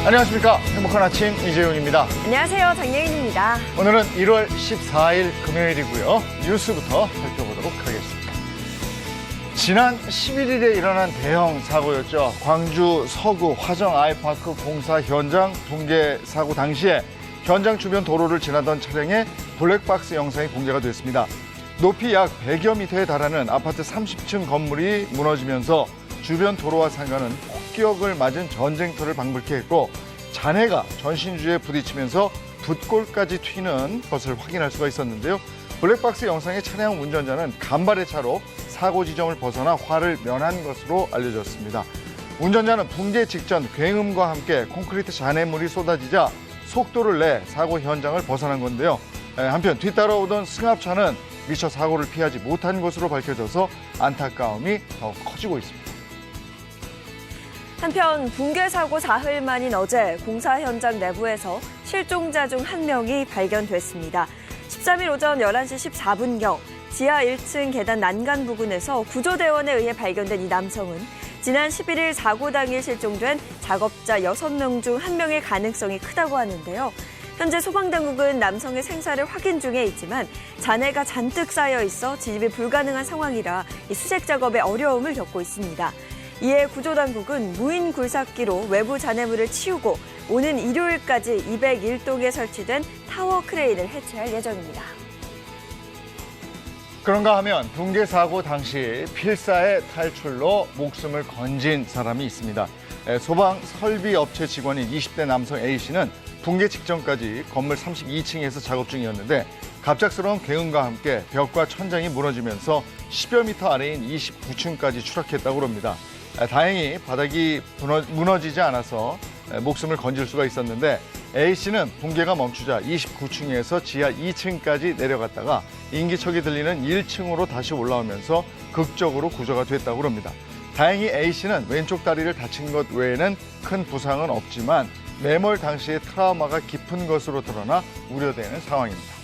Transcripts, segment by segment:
안녕하십니까. 행복한 아침 이재용입니다. 안녕하세요. 장예인입니다. 오늘은 1월 14일 금요일이고요. 뉴스부터 살펴보도록 하겠습니다. 지난 11일에 일어난 대형 사고였죠. 광주 서구 화정 아이파크 공사 현장 붕괴 사고 당시에 현장 주변 도로를 지나던 차량의 블랙박스 영상이 공개가 됐습니다. 높이 약 100여 미터에 달하는 아파트 30층 건물이 무너지면서 주변 도로와 상가는 폭격을 맞은 전쟁터를 방불케 했고, 잔해가 전신주에 부딪히면서 붓골까지 튀는 것을 확인할 수가 있었는데요. 블랙박스 영상의 차량 운전자는 간발의 차로 사고 지점을 벗어나 화를 면한 것으로 알려졌습니다. 운전자는 붕괴 직전 굉음과 함께 콘크리트 잔해물이 쏟아지자 속도를 내 사고 현장을 벗어난 건데요. 한편 뒤따라오던 승합차는 미처 사고를 피하지 못한 것으로 밝혀져서 안타까움이 더욱 커지고 있습니다. 한편 붕괴 사고 사흘 만인 어제 공사 현장 내부에서 실종자 중 한 명이 발견됐습니다. 13일 오전 11시 14분경 지하 1층 계단 난간 부근에서 구조대원에 의해 발견된 이 남성은 지난 11일 사고 당일 실종된 작업자 6명 중 1명의 가능성이 크다고 하는데요. 현재 소방당국은 남성의 생사를 확인 중에 있지만 잔해가 잔뜩 쌓여 있어 진입이 불가능한 상황이라 이 수색 작업에 어려움을 겪고 있습니다. 이에 구조당국은 무인 굴삭기로 외부 잔해물을 치우고 오는 일요일까지 201동에 설치된 타워 크레인을 해체할 예정입니다. 그런가 하면 붕괴 사고 당시 필사의 탈출로 목숨을 건진 사람이 있습니다. 소방 설비 업체 직원인 20대 남성 A씨는 붕괴 직전까지 건물 32층에서 작업 중이었는데 갑작스러운 굉음과 함께 벽과 천장이 무너지면서 10여 미터 아래인 29층까지 추락했다고 합니다. 다행히 바닥이 무너지지 않아서 목숨을 건질 수가 있었는데, A씨는 붕괴가 멈추자 29층에서 지하 2층까지 내려갔다가 인기척이 들리는 1층으로 다시 올라오면서 극적으로 구조가 됐다고 합니다. 다행히 A씨는 왼쪽 다리를 다친 것 외에는 큰 부상은 없지만 매몰 당시의 트라우마가 깊은 것으로 드러나 우려되는 상황입니다.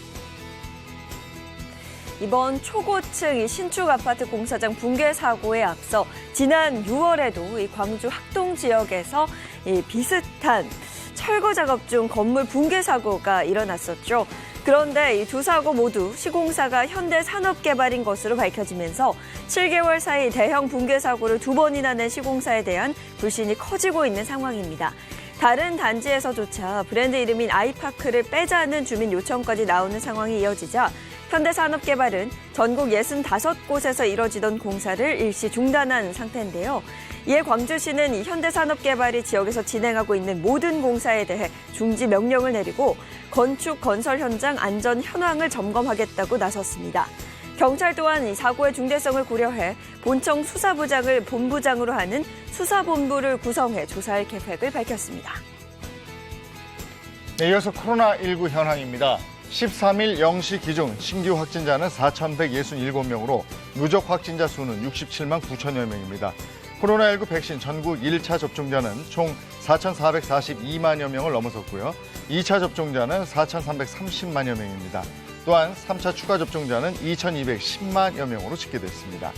이번 초고층 이 신축 아파트 공사장 붕괴 사고에 앞서 지난 6월에도 이 광주 학동 지역에서 이 비슷한 철거 작업 중 건물 붕괴 사고가 일어났었죠. 그런데 이 두 사고 모두 시공사가 현대산업개발인 것으로 밝혀지면서 7개월 사이 대형 붕괴 사고를 2번이나 낸 시공사에 대한 불신이 커지고 있는 상황입니다. 다른 단지에서조차 브랜드 이름인 아이파크를 빼자는 주민 요청까지 나오는 상황이 이어지자 현대산업개발은 전국 65곳에서 이뤄지던 공사를 일시 중단한 상태인데요. 이에 광주시는 이 현대산업개발이 지역에서 진행하고 있는 모든 공사에 대해 중지 명령을 내리고 건축 건설 현장 안전 현황을 점검하겠다고 나섰습니다. 경찰 또한 이 사고의 중대성을 고려해 본청 수사부장을 본부장으로 하는 수사본부를 구성해 조사할 계획을 밝혔습니다. 네, 이어서 코로나19 현황입니다. 13일 0시 기준 신규 확진자는 4,167명으로 누적 확진자 수는 67만 9천여 명입니다. 코로나19 백신 전국 1차 접종자는 총 4,442만여 명을 넘어섰고요. 2차 접종자는 4,330만여 명입니다. 또한 3차 추가 접종자는 2,210만여 명으로 집계됐습니다.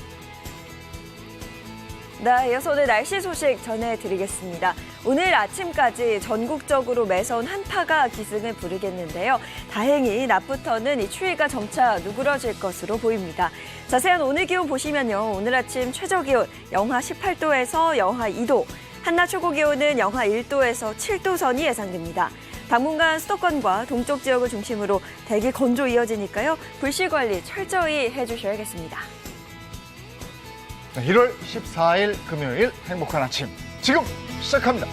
네, 이어서 오늘 날씨 소식 전해드리겠습니다. 오늘 아침까지 전국적으로 매서운 한파가 기승을 부르겠는데요. 다행히 낮부터는 이 추위가 점차 누그러질 것으로 보입니다. 자세한 오늘 기온 보시면요. 오늘 아침 최저 기온 영하 18도에서 영하 2도, 한낮 최고 기온은 영하 1도에서 7도 선이 예상됩니다. 당분간 수도권과 동쪽 지역을 중심으로 대기 건조 이어지니까요. 불씨 관리 철저히 해주셔야겠습니다. 1월 14일 금요일 행복한 아침 지금 시작합니다.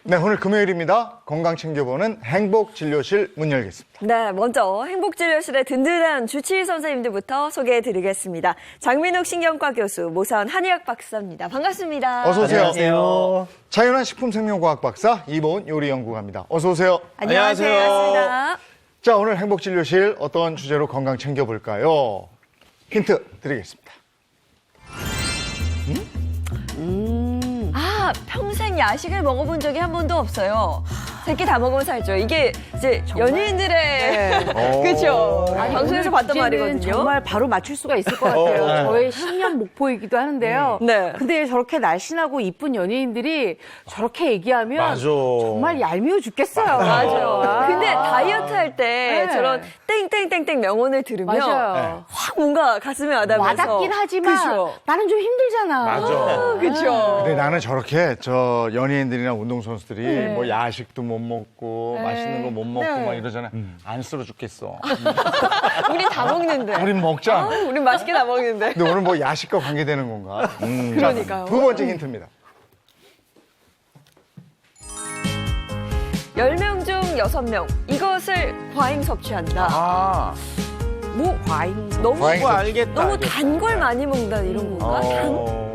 네, 오늘 금요일입니다. 건강 챙겨보는 행복진료실 문 열겠습니다. 네, 먼저 행복진료실의 든든한 주치의 선생님들부터 소개해드리겠습니다. 장민욱 신경과 교수, 모사원 한의학 박사입니다. 반갑습니다. 어서 오세요. 안녕하세요. 차윤환 식품생명과학 박사, 이보은 요리연구가입니다. 어서 오세요. 안녕하세요. 반갑습니다. 자, 오늘 행복진료실 어떤 주제로 건강 챙겨볼까요? 힌트 드리겠습니다. 아, 평생 야식을 먹어본 적이 한 번도 없어요. 3끼 다 먹으면 살죠. 이게 이제 연예인들의 그렇죠. 방송에서 봤던 주제는 말이거든요. 정말 바로 맞출 수가 있을 것 같아요. 저의 신년 목표이기도 하는데요. 네. 근데 저렇게 날씬하고 이쁜 연예인들이 저렇게 얘기하면 맞아. 정말 얄미워 죽겠어요. 맞아요. 근데 다이어트 할 때 네. 저런 땡땡땡땡 명언을 들으면 맞아요. 확 뭔가 가슴이 와닿으면서 와닿긴 하지만 그죠. 나는 좀 힘들잖아. 맞아. 그렇죠. 근데 나는 저렇게 저 연예인들이나 운동선수들이 뭐 야식도 못 먹고 맛있는 거 못 먹고 네. 막 이러잖아. 안 쓸어 죽겠어. 우린 다 먹는데. 우린 먹자. 우린 맛있게 다 먹는데. 근데 오늘 뭐 야식과 관계되는 건가? 그러니까요. 두 번째 힌트입니다. 10명 중 6명. 이것을 과잉 섭취한다. 아, 뭐 과잉. 너무 과잉 그거 알겠다. 너무 알겠다. 단 걸 많이 먹는다 이런 건가?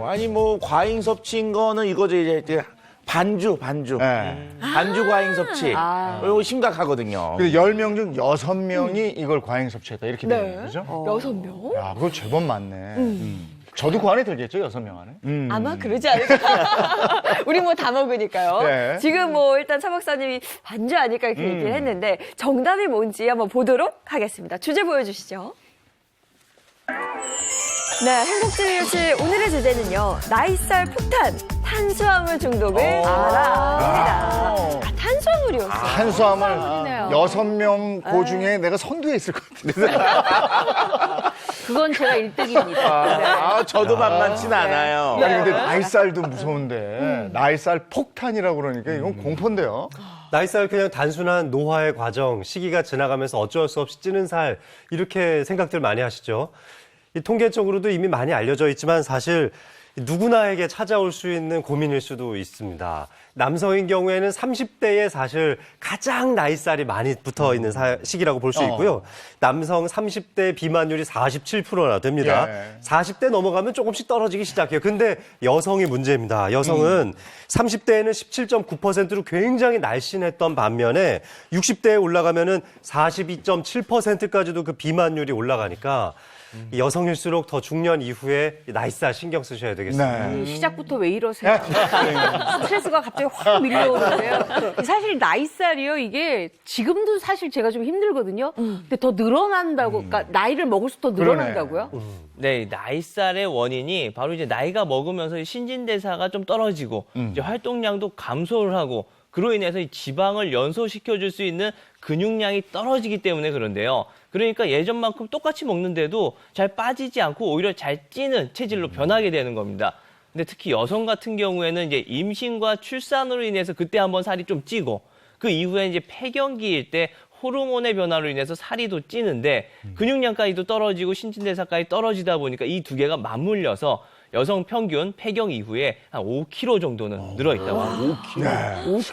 아니 뭐 과잉 섭취인 거는 이거죠. 이제 반주. 네. 반주 과잉 섭취. 이거 심각하거든요. 근데 10명 중 6명이 이걸 과잉 섭취했다. 이렇게 네. 되는 거죠? 6명? 야, 그거 제법 많네. 저도 그 안에 들겠죠, 6명 안에? 아마 그러지 않을까. 우리 뭐 다 먹으니까요. 네. 지금 뭐 일단 차 박사님이 반주 아닐까 이렇게 얘기를 했는데 정답이 뭔지 한번 보도록 하겠습니다. 주제 보여주시죠. 네, 행복진료실 오늘의 주제는요. 나이살 폭탄, 탄수화물 중독을 알아봅니다. 아, 탄수화물이었어요. 탄수화물 탄수화물이네요. 6명 고 중에 내가 선두에 있을 것 같은데. 그건 제가 1등입니다. 저도 만만치는 않아요. 아니, 근데 나이살도 무서운데, 나이살 폭탄이라고 그러니까 이건 공포인데요. 나이살 그냥 단순한 노화의 과정, 시기가 지나가면서 어쩔 수 없이 찌는 살 이렇게 생각들 많이 하시죠. 이 통계적으로도 이미 많이 알려져 있지만 사실 누구나에게 찾아올 수 있는 고민일 수도 있습니다. 남성인 경우에는 30대에 사실 가장 나이살이 많이 붙어 있는 시기라고 볼 수 있고요. 남성 30대 비만율이 47%나 됩니다. 예. 40대 넘어가면 조금씩 떨어지기 시작해요. 근데 여성이 문제입니다. 여성은 30대에는 17.9%로 굉장히 날씬했던 반면에 60대에 올라가면은 42.7%까지도 그 비만율이 올라가니까 이 여성일수록 더 중년 이후에 나이살 신경 쓰셔야 되겠습니다. 네. 시작부터 왜 이러세요? 스트레스가 갑자기 확 밀려오는데요. 사실 나이살이요, 이게 지금도 사실 제가 좀 힘들거든요. 근데 더 늘어난다고, 그러니까 나이를 먹을수록 더 늘어난다고요? 네, 나이살의 원인이 바로 이제 나이가 먹으면서 신진대사가 좀 떨어지고 이제 활동량도 감소를 하고 그로 인해서 이 지방을 연소시켜줄 수 있는 근육량이 떨어지기 때문에 그런데요. 그러니까 예전만큼 똑같이 먹는데도 잘 빠지지 않고 오히려 잘 찌는 체질로 변하게 되는 겁니다. 근데 특히 여성 같은 경우에는 이제 임신과 출산으로 인해서 그때 한번 살이 좀 찌고 그 이후에 이제 폐경기일 때 호르몬의 변화로 인해서 살이 더 찌는데 근육량까지도 떨어지고 신진대사까지 떨어지다 보니까 이 두 개가 맞물려서 여성 평균 폐경 이후에 한 5kg 정도는 늘어 있다고 합니다.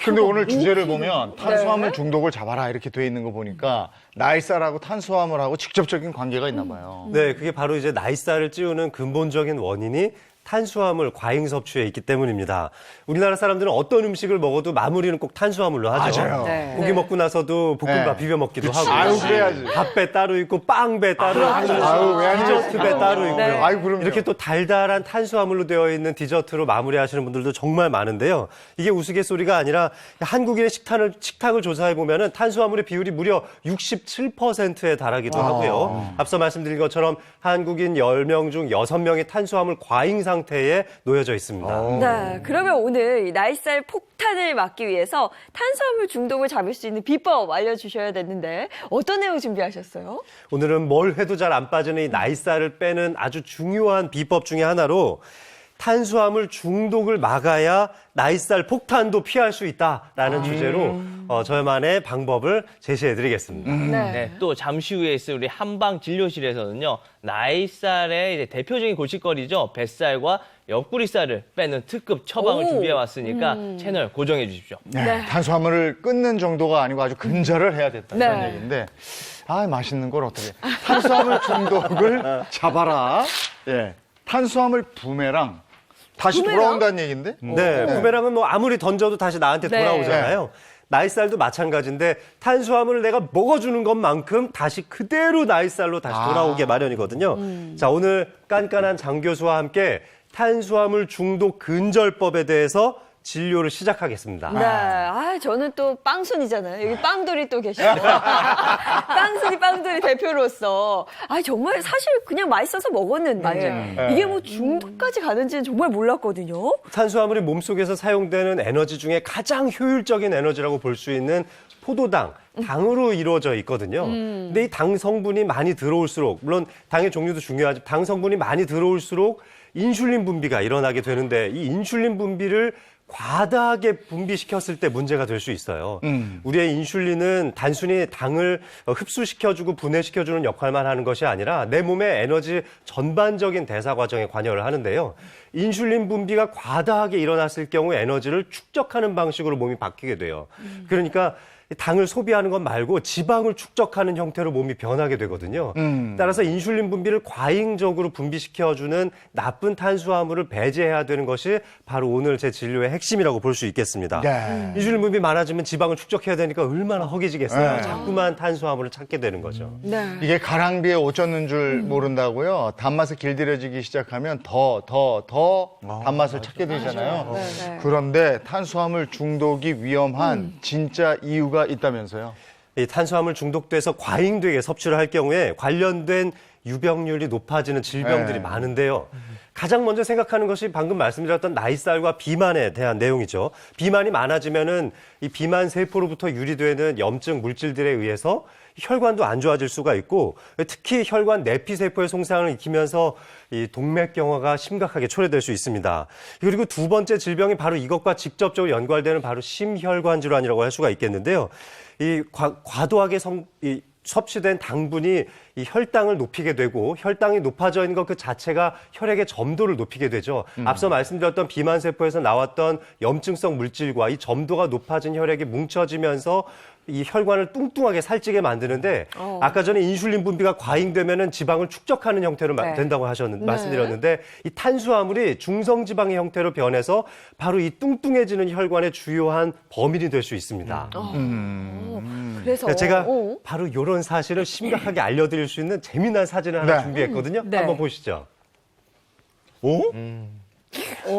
근데 오늘 주제를 보면 탄수화물 중독을 잡아라 이렇게 돼 있는 거 보니까 나이살하고 탄수화물하고 직접적인 관계가 있나 봐요. 네, 그게 바로 이제 나이살을 찌우는 근본적인 원인이 탄수화물 과잉 섭취에 있기 때문입니다. 우리나라 사람들은 어떤 음식을 먹어도 마무리는 꼭 탄수화물로 하죠. 맞아요. 네. 고기 먹고 나서도 볶음밥 네. 비벼 먹기도 하고. 아유, 그래야지. 밥배 따로 있고 빵배 따로 있고. 아유, 왜 안 디저트 배 따로 있고요. 네. 아유, 그럼요. 이렇게 또 달달한 탄수화물로 되어 있는 디저트로 마무리하시는 분들도 정말 많은데요. 이게 우스갯소리가 아니라 한국인의 식탁을 조사해 보면은 탄수화물의 비율이 무려 67%에 달하기도 하고요. 앞서 말씀드린 것처럼 한국인 10명 중 6명이 탄수화물 과잉 상태에 놓여져 있습니다. 네, 그러면 오늘 이 나이살 폭탄을 막기 위해서 탄수화물 중독을 잡을 수 있는 비법 알려주셔야 되는데 어떤 내용 준비하셨어요? 오늘은 뭘 해도 잘 안 빠지는 이 나이살을 빼는 아주 중요한 비법 중에 하나로 탄수화물 중독을 막아야 나이살 폭탄도 피할 수 있다라는 주제로 저만의 방법을 제시해드리겠습니다. 네, 또 잠시 후에 있을 우리 한방 진료실에서는요, 나이살의 이제 대표적인 골칫거리죠. 뱃살과 옆구리살을 빼는 특급 처방을 준비해 왔으니까 채널 고정해 주십시오. 네, 탄수화물을 끊는 정도가 아니고 아주 근절을 해야 된다 이런 얘기인데, 아 맛있는 걸 어떻게? 탄수화물 중독을 잡아라. 예, 탄수화물 부메랑 다시 돌아온다는 얘기인데? 네, 부메랑은 뭐 아무리 던져도 다시 나한테 네. 돌아오잖아요. 나이살도 마찬가지인데 탄수화물을 내가 먹어주는 것만큼 다시 그대로 나이살로 다시 돌아오게 마련이거든요. 자, 오늘 깐깐한 장 교수와 함께 탄수화물 중독 근절법에 대해서 진료를 시작하겠습니다. 네, 저는 또 빵순이잖아요. 여기 빵돌이 또 계시고. 빵돌이 대표로서. 정말 사실 그냥 맛있어서 먹었는데. 이게 뭐 중독까지 가는지는 정말 몰랐거든요. 탄수화물이 몸속에서 사용되는 에너지 중에 가장 효율적인 에너지라고 볼 수 있는 포도당, 당으로 이루어져 있거든요. 근데 이 당 성분이 많이 들어올수록, 물론 당의 종류도 중요하지만 당 성분이 많이 들어올수록 인슐린 분비가 일어나게 되는데 이 인슐린 분비를 과다하게 분비시켰을 때 문제가 될 수 있어요. 우리의 인슐린은 단순히 당을 흡수시켜주고 분해시켜주는 역할만 하는 것이 아니라 내 몸의 에너지 전반적인 대사 과정에 관여를 하는데요. 인슐린 분비가 과다하게 일어났을 경우 에너지를 축적하는 방식으로 몸이 바뀌게 돼요. 그러니까 당을 소비하는 것 말고 지방을 축적하는 형태로 몸이 변하게 되거든요. 따라서 인슐린 분비를 과잉적으로 분비시켜주는 나쁜 탄수화물을 배제해야 되는 것이 바로 오늘 제 진료의 핵심이라고 볼 수 있겠습니다. 네. 인슐린 분비 많아지면 지방을 축적해야 되니까 얼마나 허기지겠어요. 자꾸만 탄수화물을 찾게 되는 거죠. 이게 가랑비에 옷 젖는 줄 모른다고요. 단맛을 길들여지기 시작하면 더 단맛을 찾게 되잖아요. 그런데 탄수화물 중독이 위험한 진짜 이유가 있다면서요? 이 탄수화물 중독돼서 과잉되게 섭취를 할 경우에 관련된 유병률이 높아지는 질병들이 많은데요. 가장 먼저 생각하는 것이 방금 말씀드렸던 나이살과 비만에 대한 내용이죠. 비만이 많아지면은 이 비만 세포로부터 유리되는 염증 물질들에 의해서 혈관도 안 좋아질 수가 있고 특히 혈관 내피세포의 손상을 일으키면서 이 동맥경화가 심각하게 초래될 수 있습니다. 그리고 두 번째 질병이 바로 이것과 직접적으로 연관되는 바로 심혈관 질환이라고 할 수가 있겠는데요. 이 과도하게 섭취된 당분이 이 혈당을 높이게 되고 혈당이 높아져 있는 것 그 자체가 혈액의 점도를 높이게 되죠. 앞서 말씀드렸던 비만세포에서 나왔던 염증성 물질과 이 점도가 높아진 혈액이 뭉쳐지면서 이 혈관을 뚱뚱하게 살찌게 만드는데 아까 전에 인슐린 분비가 과잉되면은 지방을 축적하는 형태로 된다고 말씀드렸는데 이 탄수화물이 중성지방의 형태로 변해서 바로 이 뚱뚱해지는 혈관의 주요한 범인이 될 수 있습니다. 그래서 제가 바로 이런 사실을 심각하게 알려드릴 수 있는 재미난 사진을 하나 준비했거든요. 한번 보시죠.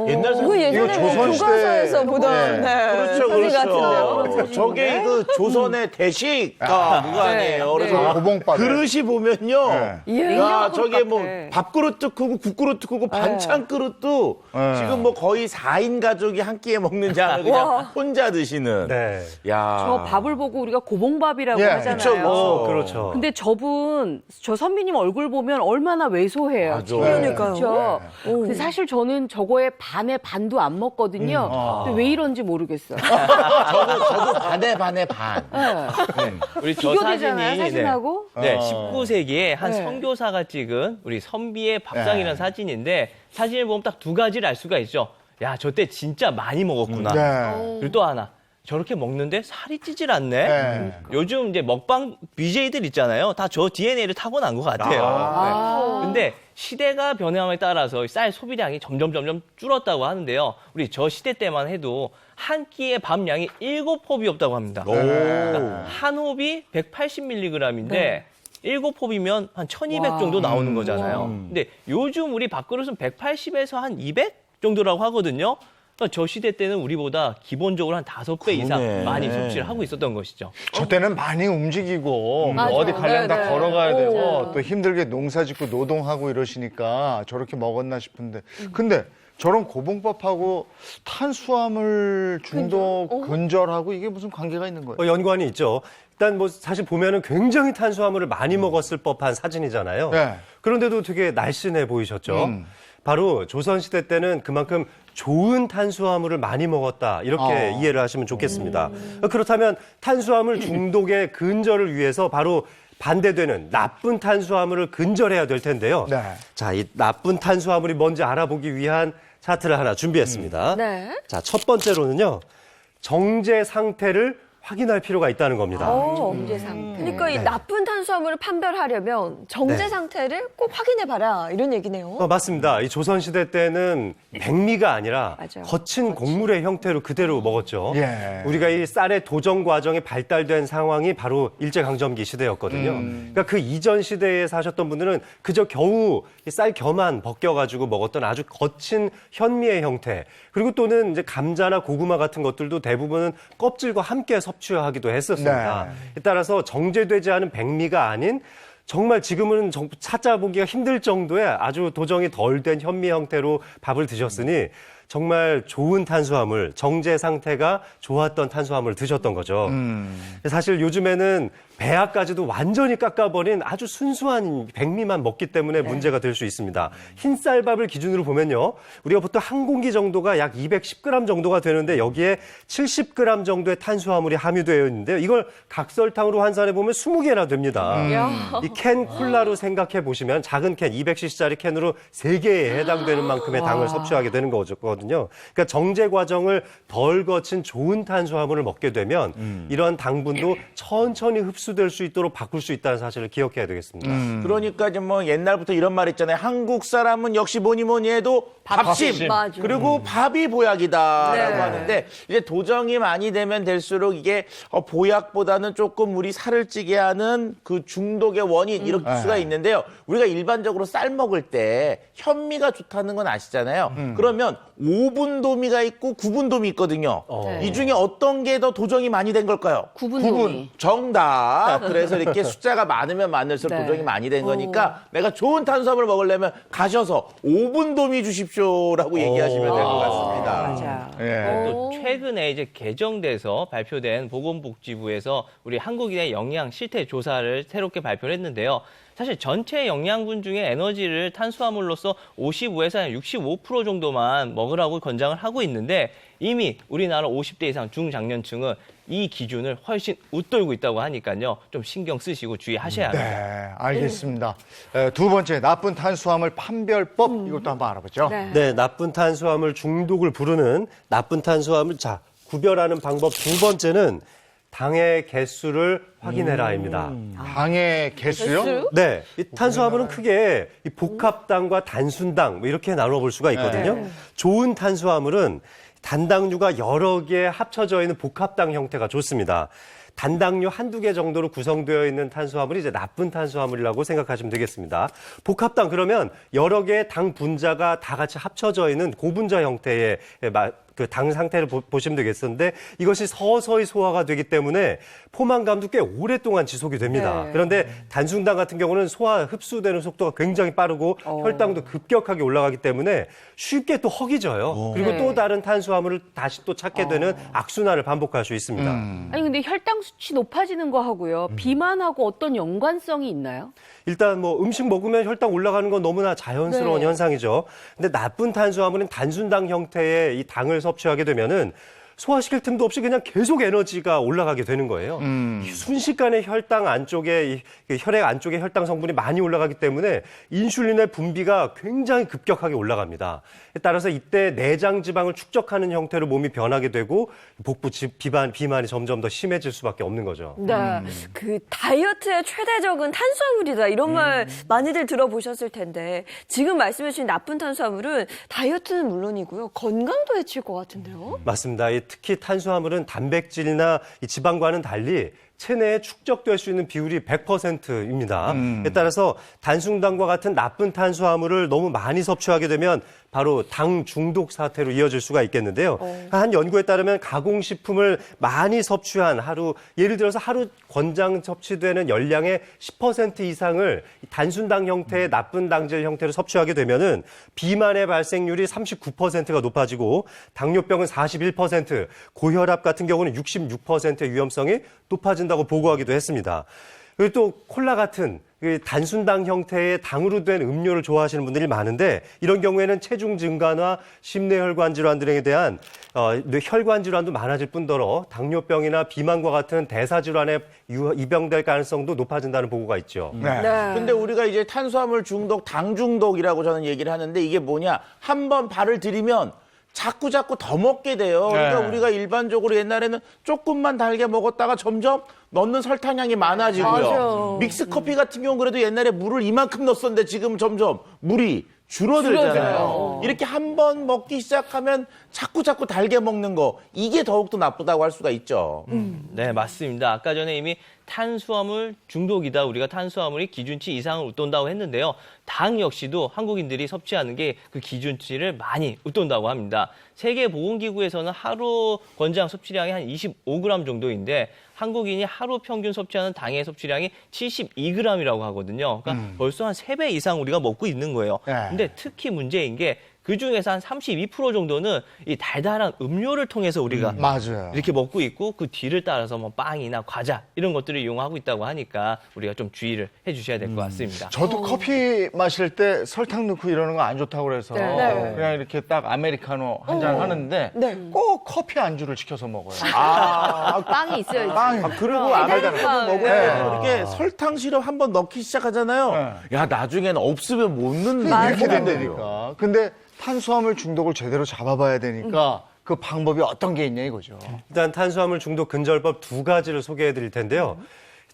옛날 이거 예전에 조선시대- 교과서에서 보던 그렇죠, 사진 같은데요. 그렇죠. 저게 그 조선의 대식가 그거 아니에요. 그래서 고봉밥 그릇이 보면요. 예. 야, 저게 뭐 같아. 밥그릇도 크고 국그릇도 크고 반찬 그릇도 지금 뭐 거의 4인 가족이 한 끼에 먹는 장을 그냥 혼자 드시는. 네. 야. 저 밥을 보고 우리가 고봉밥이라고 예, 하잖아요. 그렇죠. 근데 저 선비님 얼굴 보면 얼마나 왜소해요. 맞아. 그러니까요. 그렇죠. 근데 사실 저는 저거에 반에 반도 안 먹거든요. 근데 왜 이런지 모르겠어요. 저도 반에 반. 우리 저 비교되잖아요, 사진이 사진하고. 네, 19세기에 한 네. 선교사가 찍은 우리 선비의 밥상이라는 사진인데 사진을 보면 딱 두 가지를 알 수가 있죠. 야, 저 때 진짜 많이 먹었구나. 네. 그리고 또 하나. 저렇게 먹는데 살이 찌질 않네. 네. 요즘 이제 먹방 BJ들 있잖아요. 다 저 DNA를 타고난 것 같아요. 네. 근데 시대가 변함에 따라서 쌀 소비량이 점점 줄었다고 하는데요. 우리 저 시대 때만 해도 한 끼의 밥 양이 7홉이었다고 합니다. 그러니까 한 홉이 180mg인데 7홉이면 한 1200 정도 나오는 거잖아요. 근데 요즘 우리 밥그릇은 180에서 한 200 정도라고 하거든요. 그러니까 저 시대 때는 우리보다 기본적으로 한 5배 이상 많이 섭취를 하고 있었던 것이죠. 저 때는 많이 움직이고 맞아. 어디 가려면 다 네네. 걸어가야 되고 또 힘들게 농사 짓고 노동하고 이러시니까 저렇게 먹었나 싶은데 근데 저런 고봉밥하고 탄수화물 중독 근절하고 이게 무슨 관계가 있는 거예요? 연관이 있죠. 일단 뭐 사실 보면은 굉장히 탄수화물을 많이 먹었을 법한 사진이잖아요. 네. 그런데도 되게 날씬해 보이셨죠. 바로 조선시대 때는 그만큼 좋은 탄수화물을 많이 먹었다 이렇게 이해를 하시면 좋겠습니다. 그렇다면 탄수화물 중독의 근절을 위해서 바로 반대되는 나쁜 탄수화물을 근절해야 될 텐데요. 네. 자, 이 나쁜 탄수화물이 뭔지 알아보기 위한 차트를 하나 준비했습니다. 네. 자, 첫 번째로는요. 정제 상태를 확인할 필요가 있다는 겁니다. 정제 상태. 그러니까 이 나쁜 탄수화물을 판별하려면 정제 네. 상태를 꼭 확인해봐라 이런 얘기네요. 맞습니다. 이 조선시대 때는 백미가 아니라 맞아요. 거친 곡물의 형태로 그대로 먹었죠. 예. 우리가 이 쌀의 도정 과정이 발달된 상황이 바로 일제강점기 시대였거든요. 그러니까 그 이전 시대에 사셨던 분들은 그저 겨우 이 쌀 겨만 벗겨가지고 먹었던 아주 거친 현미의 형태. 그리고 또는 이제 감자나 고구마 같은 것들도 대부분은 껍질과 함께 섭취하기도 했었습니다. 따라서 정제되지 않은 백미가 아닌 정말 지금은 찾아보기가 힘들 정도의 아주 도정이 덜 된 현미 형태로 밥을 드셨으니 정말 좋은 탄수화물, 정제 상태가 좋았던 탄수화물을 드셨던 거죠. 사실 요즘에는 배아까지도 완전히 깎아버린 아주 순수한 백미만 먹기 때문에 문제가 될 수 있습니다. 흰쌀밥을 기준으로 보면요. 우리가 보통 한 공기 정도가 약 210g 정도가 되는데 여기에 70g 정도의 탄수화물이 함유되어 있는데요. 이걸 각설탕으로 환산해 보면 20개나 됩니다. 이 캔 콜라로 생각해 보시면 작은 캔 200cc짜리 캔으로 3개에 해당되는 만큼의 당을 섭취하게 되는 거거든요. 그러니까 정제 과정을 덜 거친 좋은 탄수화물을 먹게 되면 이러한 당분도 천천히 흡수될 수 있도록 바꿀 수 있다는 사실을 기억해야 되겠습니다. 그러니까 이제 뭐 옛날부터 이런 말 있잖아요. 한국 사람은 역시 뭐니 해도 밥심. 맞아. 그리고 밥이 보약이다라고 네. 하는데 이제 도정이 많이 되면 될수록 이게 보약보다는 조금 우리 살을 찌게 하는 그 중독의 원인 이럴 수가 있는데요. 우리가 일반적으로 쌀 먹을 때 현미가 좋다는 건 아시잖아요. 그러면 5분 도미가 있고 9분 도미 있거든요. 이 중에 어떤 게 더 도정이 많이 된 걸까요? 9분 도미. 정답. 그래서 이렇게 숫자가 많으면 많을수록 네. 도정이 많이 된 거니까 내가 좋은 탄수화물 먹으려면 가셔서 5분 도미 주십시오라고 얘기하시면 될 것 같습니다. 맞아. 예. 또 최근에 이제 개정돼서 발표된 보건복지부에서 우리 한국인의 영양 실태 조사를 새롭게 발표를 했는데요. 사실 전체 영양분 중에 에너지를 탄수화물로서 55에서 65% 정도만 먹으라고 권장을 하고 있는데 이미 우리나라 50대 이상 중장년층은 이 기준을 훨씬 웃돌고 있다고 하니까요. 좀 신경 쓰시고 주의하셔야 합니다. 네, 알겠습니다. 두 번째, 나쁜 탄수화물 판별법 이것도 한번 알아보죠. 네, 나쁜 탄수화물 중독을 부르는 나쁜 탄수화물. 자, 구별하는 방법 두 번째는 당의 개수를 확인해라입니다. 당의 개수요? 네, 이 탄수화물은 크게 이 복합당과 단순당 뭐 이렇게 나눠볼 수가 있거든요. 좋은 탄수화물은 단당류가 여러 개 합쳐져 있는 복합당 형태가 좋습니다. 단당류 한두 개 정도로 구성되어 있는 탄수화물이 이제 나쁜 탄수화물이라고 생각하시면 되겠습니다. 복합당 그러면 여러 개의 당 분자가 다 같이 합쳐져 있는 고분자 형태의 그 당 상태를 보시면 되겠는데 이것이 서서히 소화가 되기 때문에 포만감도 꽤 오랫동안 지속이 됩니다. 그런데 단순당 같은 경우는 소화 흡수되는 속도가 굉장히 빠르고 혈당도 급격하게 올라가기 때문에 쉽게 또 허기져요. 그리고 또 다른 탄수화물을 다시 또 찾게 되는 악순환을 반복할 수 있습니다. 아니 근데 혈당 수치 높아지는 거 하고요. 비만하고 어떤 연관성이 있나요? 일단 뭐 음식 먹으면 혈당 올라가는 건 너무나 자연스러운 네. 현상이죠. 근데 나쁜 탄수화물은 단순당 형태의 이 당을 섭취하게 되면은 소화시킬 틈도 없이 그냥 계속 에너지가 올라가게 되는 거예요. 순식간에 혈당 안쪽에 혈액 안쪽에 혈당 성분이 많이 올라가기 때문에 인슐린의 분비가 굉장히 급격하게 올라갑니다. 따라서 이때 내장 지방을 축적하는 형태로 몸이 변하게 되고 복부 비만이 점점 더 심해질 수밖에 없는 거죠. 네. 그 다이어트의 최대적은 탄수화물이다. 이런 말 많이들 들어보셨을 텐데 지금 말씀해 주신 나쁜 탄수화물은 다이어트는 물론이고요. 건강도 해칠 것 같은데요. 맞습니다. 특히 탄수화물은 단백질이나 이 지방과는 달리 체내에 축적될 수 있는 비율이 100%입니다. 따라서 단순당과 같은 나쁜 탄수화물을 너무 많이 섭취하게 되면 바로 당 중독 사태로 이어질 수가 있겠는데요. 한 연구에 따르면 가공식품을 많이 섭취한 하루, 예를 들어서 하루 권장 섭취되는 열량의 10% 이상을 단순당 형태의 나쁜 당질 형태로 섭취하게 되면은 비만의 발생률이 39%가 높아지고 당뇨병은 41%, 고혈압 같은 경우는 66%의 위험성이 높아진다고 보고하기도 했습니다. 그리고 또 콜라 같은 그 단순당 형태의 당으로 된 음료를 좋아하시는 분들이 많은데 이런 경우에는 체중 증가나 심뇌혈관 질환 등에 대한 혈관 질환도 많아질 뿐더러 당뇨병이나 비만과 같은 대사 질환에 입양될 가능성도 높아진다는 보고가 있죠. 네. 근데 우리가 이제 탄수화물 중독, 당 중독이라고 저는 얘기를 하는데 이게 뭐냐? 한번 발을 들이면 자꾸 더 먹게 돼요. 그러니까 네. 우리가 일반적으로 옛날에는 조금만 달게 먹었다가 점점 넣는 설탕량이 많아지고요. 맞아요. 믹스 커피 같은 경우 그래도 옛날에 물을 이만큼 넣었었는데 지금 점점 물이 줄어들잖아요. 이렇게 한 번 먹기 시작하면 자꾸 달게 먹는 거 이게 더욱더 나쁘다고 할 수가 있죠. 네, 맞습니다. 아까 전에 이미 탄수화물 중독이다. 우리가 탄수화물이 기준치 이상을 웃돈다고 했는데요. 당 역시도 한국인들이 섭취하는 게 그 기준치를 많이 웃돈다고 합니다. 세계보건기구에서는 하루 권장 섭취량이 한 25g 정도인데 한국인이 하루 평균 섭취하는 당의 섭취량이 72g이라고 하거든요. 그러니까 벌써 한 3배 이상 우리가 먹고 있는 거예요. 네. 근데 특히 문제인 게 그중에서 한 32% 정도는 이 달달한 음료를 통해서 우리가 맞아요. 이렇게 먹고 있고 그 뒤를 따라서 뭐 빵이나 과자 이런 것들을 이용하고 있다고 하니까 우리가 좀 주의를 해주셔야 될 것 같습니다. 저도 커피 마실 때 설탕 넣고 이러는 거 안 좋다고 그래서 네. 그냥 이렇게 딱 아메리카노 한 잔 하는데 꼭 커피 안주를 시켜서 먹어요. 빵이 있어야지. 빵이. 그리고 아메리카노 먹을 때 네. 이렇게 설탕 시럽 한번 넣기 시작하잖아요. 야 나중에는 없으면 못 넣는다. 이렇게 된다니까. 근데 탄수화물 중독을 제대로 잡아봐야 되니까 그 방법이 어떤 게 있냐 이거죠. 일단 탄수화물 중독 근절법 2가지를 소개해 드릴 텐데요.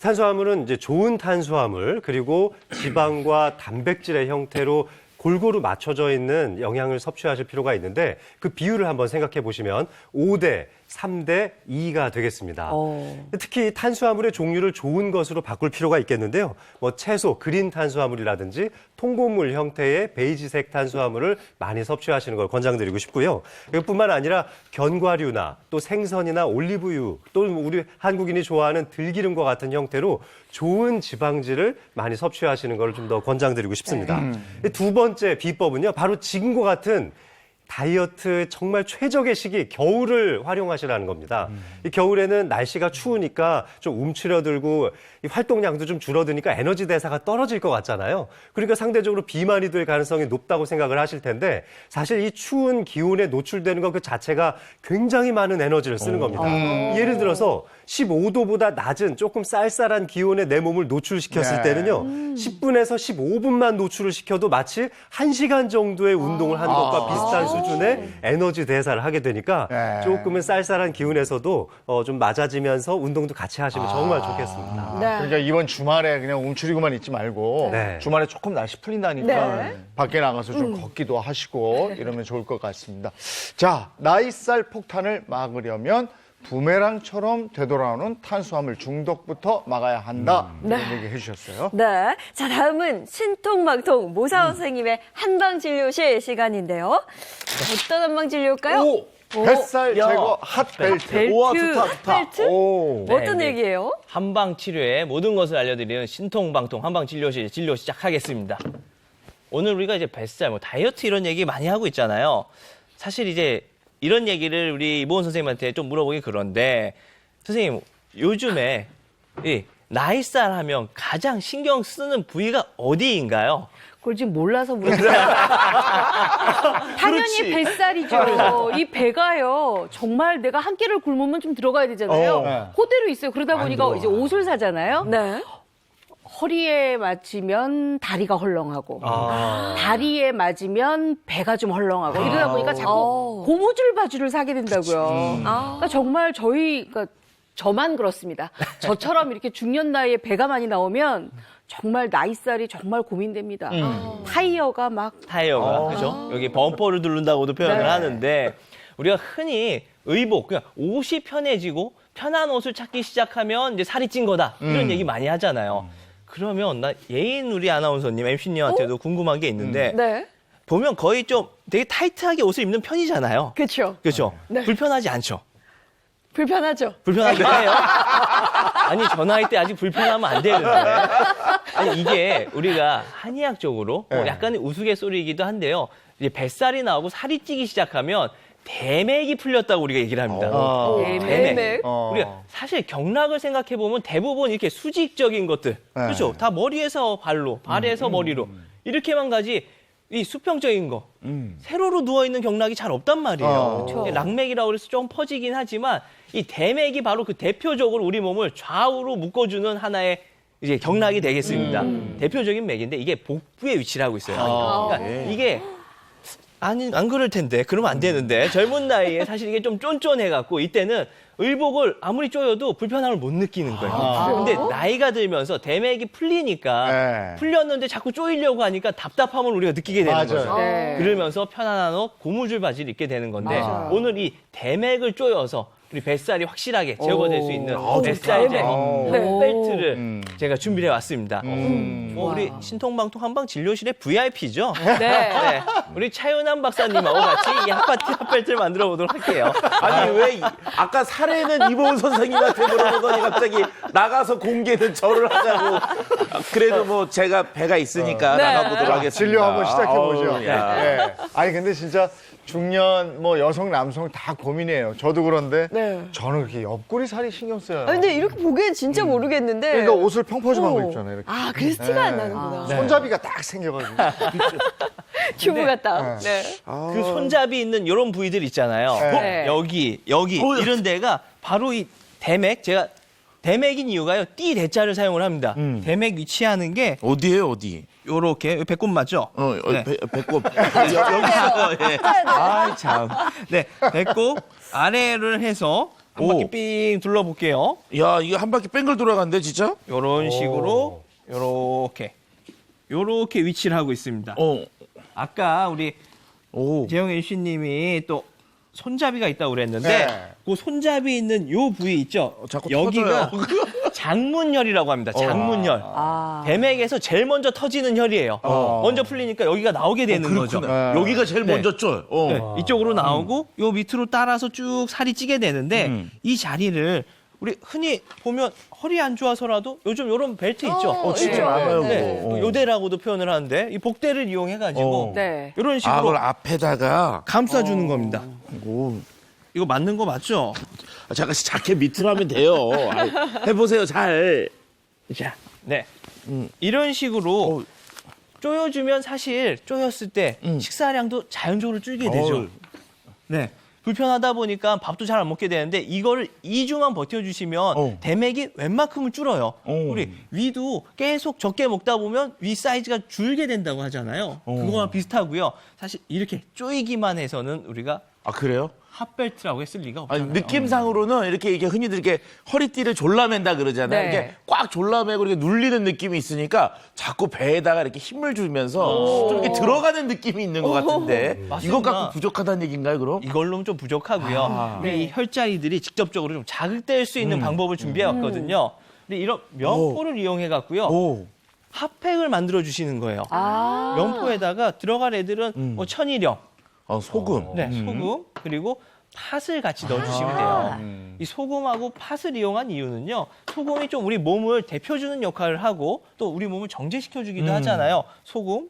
탄수화물은 이제 좋은 탄수화물 그리고 지방과 단백질의 형태로 골고루 맞춰져 있는 영양을 섭취하실 필요가 있는데 그 비율을 한번 생각해 보시면 5대 3대 2가 되겠습니다. 특히 탄수화물의 종류를 좋은 것으로 바꿀 필요가 있겠는데요. 뭐 채소, 그린 탄수화물이라든지 통곡물 형태의 베이지색 탄수화물을 많이 섭취하시는 걸 권장드리고 싶고요. 이것뿐만 아니라 견과류나 또 생선이나 올리브유 또 우리 한국인이 좋아하는 들기름과 같은 형태로 좋은 지방질을 많이 섭취하시는 걸 좀 더 권장드리고 싶습니다. 두 번째 비법은요. 바로 지금과 같은 다이어트 정말 최적의 시기 겨울을 활용하시라는 겁니다. 이 겨울에는 날씨가 추우니까 좀 움츠려들고 이 활동량도 좀 줄어드니까 에너지 대사가 떨어질 것 같잖아요. 그러니까 상대적으로 비만이 될 가능성이 높다고 생각을 하실 텐데 사실 이 추운 기온에 노출되는 것 그 자체가 굉장히 많은 에너지를 쓰는 겁니다. 예를 들어서 15도보다 낮은 조금 쌀쌀한 기온에 내 몸을 노출시켰을 때는요. 10분에서 15분만 노출을 시켜도 마치 1시간 정도의 운동을 하는 것과 비슷한 수준의 에너지 대사를 하게 되니까 네. 조금은 쌀쌀한 기운에서도 좀 맞아지면서 운동도 같이 하시면 정말 좋겠습니다. 그러니까 이번 주말에 그냥 움츠리고만 있지 말고 네. 주말에 조금 날씨 풀린다니까 네. 밖에 나가서 좀 걷기도 하시고 이러면 좋을 것 같습니다. 자, 나이살 폭탄을 막으려면 부메랑처럼 되돌아오는 탄수화물 중독부터 막아야 한다. 이런 얘기 해주셨어요. 네. 자, 다음은 신통방통 모사원 선생님의 한방진료실 시간인데요. 어떤 한방진료일까요? 뱃살 야. 제거 핫벨트. 벨트, 우와, 좋다. 벨트? 오. 어떤 네. 얘기예요? 한방 치료의 모든 것을 알려드리는 신통방통 한방 진료실 진료 시작하겠습니다. 오늘 우리가 이제 뱃살, 뭐 다이어트 이런 얘기 많이 하고 있잖아요. 사실 이제 이런 얘기를 우리 이보은 선생님한테 좀 물어보기 그런데 선생님 요즘에 이 나이살 하면 가장 신경 쓰는 부위가 어디인가요? 그걸 지금 몰라서 물어요. 당연히 뱃살이죠. 이 배가요. 정말 내가 한 끼를 굶으면 좀 들어가야 되잖아요. 네. 그대로 있어요. 그러다 보니까 들어가. 이제 옷을 사잖아요. 네. 허리에 맞으면 다리가 헐렁하고 다리에 맞으면 배가 좀 헐렁하고 이러다 보니까 자꾸 고무줄 바지를 사게 된다고요. 그러니까 정말 그러니까 저만 그렇습니다. 저처럼 이렇게 중년 나이에 배가 많이 나오면 정말 나이살이 정말 고민됩니다. 타이어가 막 타이어가 그죠? 여기 범퍼를 두른다고도 표현을 하는데 우리가 흔히 의복, 그냥 옷이 편해지고 편한 옷을 찾기 시작하면 이제 살이 찐 거다 이런 얘기 많이 하잖아요. 그러면 나 예인 우리 아나운서님, MC님한테도 궁금한 게 있는데 네. 보면 거의 좀 되게 타이트하게 옷을 입는 편이잖아요. 그렇죠. 그렇죠? 불편하지 않죠? 불편하죠. 불편하게 해요? 아니, 저 나이 때 아직 불편하면 안 되는데. 아니, 이게 우리가 한의학적으로 네. 약간의 우스갯소리이기도 한데요. 이제 뱃살이 나오고 살이 찌기 시작하면 대맥이 풀렸다고 우리가 얘기를 합니다. 대맥. 우리가 사실 경락을 생각해 보면 대부분 이렇게 수직적인 것들, 그렇죠? 다 머리에서 발로, 발에서 머리로 이렇게만 가지. 이 수평적인 거, 세로로 누워있는 경락이 잘 없단 말이에요. 락맥이라고 해서 좀 퍼지긴 하지만 이 대맥이 바로 그 대표적으로 우리 몸을 좌우로 묶어주는 하나의 이제 경락이 되겠습니다. 대표적인 맥인데 이게 복부에 위치를 하고 있어요. 그러니까 이게 안 그럴 텐데 그러면 안 되는데 젊은 나이에 사실 이게 좀 쫀쫀해갖고 이때는 의복을 아무리 쪼여도 불편함을 못 느끼는 거예요. 근데 나이가 들면서 대맥이 풀리니까 네. 풀렸는데 자꾸 쪼이려고 하니까 답답함을 우리가 느끼게 되는 맞아요. 거죠. 네. 그러면서 편안한 옷, 고무줄 바지를 입게 되는 건데 오늘 이 대맥을 쪼여서 우리 뱃살이 확실하게 제거될 수 있는 뱃살 제거 벨트를 제가 준비해 왔습니다. 우리 신통방통 한방 진료실의 VIP죠. 네. 우리 차윤환 박사님하고 같이 이 핫벨트를 만들어 보도록 할게요. 아니 왜 아까 사례는 이보은 선생님한테 물어보더니 갑자기 나가서 공개는 저를 하자고. 그래도 뭐 제가 배가 있으니까 나가보도록 하겠습니다. 진료 한번 시작해보죠. 어우, 야. 네. 아니, 근데 진짜 중년, 뭐 여성, 남성 다 고민이에요. 저도 그런데 저는 그렇게 옆구리 살이 신경 써요. 근데 이렇게 보기엔 진짜 모르겠는데. 그러니까 옷을 펑퍼짐한 거 입잖아요. 이렇게. 아, 그래서 티가 안 나는구나. 손잡이가 딱 생겨가지고. 튜브 같다. 네. 그 손잡이 있는 이런 부위들 있잖아요. 네. 여기 이런 데가 바로 이 대맥. 제가 대맥인 이유가요. 띠 대자를 사용을 합니다. 대맥 위치하는 게 어디예요 어디? 요렇게 배꼽 맞죠? 네. 배꼽 여기 예. 아이 참. 네, 배꼽 아래를 해서 한 바퀴 삥 둘러볼게요. 야 이거 한 바퀴 뺑글 돌아간대 진짜? 요런 식으로 요렇게 위치를 하고 있습니다. 아까 우리 재영애 씨님이 또 손잡이가 있다고 그랬는데 네. 그 손잡이 있는 요 부위 있죠? 자꾸 여기가 터져요. 장문혈이라고 합니다. 장문혈. 대맥에서 제일 먼저 터지는 혈이에요. 먼저 풀리니까 여기가 나오게 되는 거죠. 여기가 제일 먼저 쪄. 네, 이쪽으로 나오고 요 밑으로 따라서 쭉 살이 찌게 되는데 이 자리를 우리 흔히 보면 허리 안 좋아서라도 요즘 요런 벨트 있죠? 진짜 많아요. 네, 그거. 요대라고도 표현을 하는데 이 복대를 이용해가지고 네. 이런 아 식으로 그걸 앞에다가 감싸주는 겁니다. 이거 맞는 거 맞죠? 잠깐 자켓 밑으로 하면 돼요. 해보세요 잘. 자, 네. 이런 식으로 쪼여주면 사실 쪼였을 때 식사량도 자연적으로 줄게 되죠. 네. 불편하다 보니까 밥도 잘 안 먹게 되는데 이거를 2주만 버텨주시면 대맥이 웬만큼은 줄어요. 우리 위도 계속 적게 먹다 보면 위 사이즈가 줄게 된다고 하잖아요. 그거랑 비슷하고요. 사실 이렇게 쪼이기만 해서는 우리가 아 그래요? 핫벨트라고 했을 리가 아니, 없잖아요. 느낌상으로는 이렇게 흔히들 이렇게 허리띠를 졸라맨다 그러잖아요. 네. 이게 꽉 졸라매고 이렇게 눌리는 느낌이 있으니까 자꾸 배에다가 이렇게 힘을 주면서 좀 이렇게 들어가는 느낌이 있는 것 같은데 맞습니다. 이것 갖고 부족하다는 얘기인가요, 그럼? 이걸로는 좀 부족하고요. 우리 이 혈자리들이 직접적으로 좀 자극될 수 있는 방법을 준비해 왔거든요. 근데 이런 면포를 이용해 갖고요. 핫팩을 만들어 주시는 거예요. 면포에다가 들어갈 애들은 뭐 천일염, 소금. 네, 소금 그리고 팥을 같이 넣어주시면 돼요. 이 소금하고 팥을 이용한 이유는요. 소금이 좀 우리 몸을 데펴주는 역할을 하고 또 우리 몸을 정제시켜주기도 하잖아요. 소금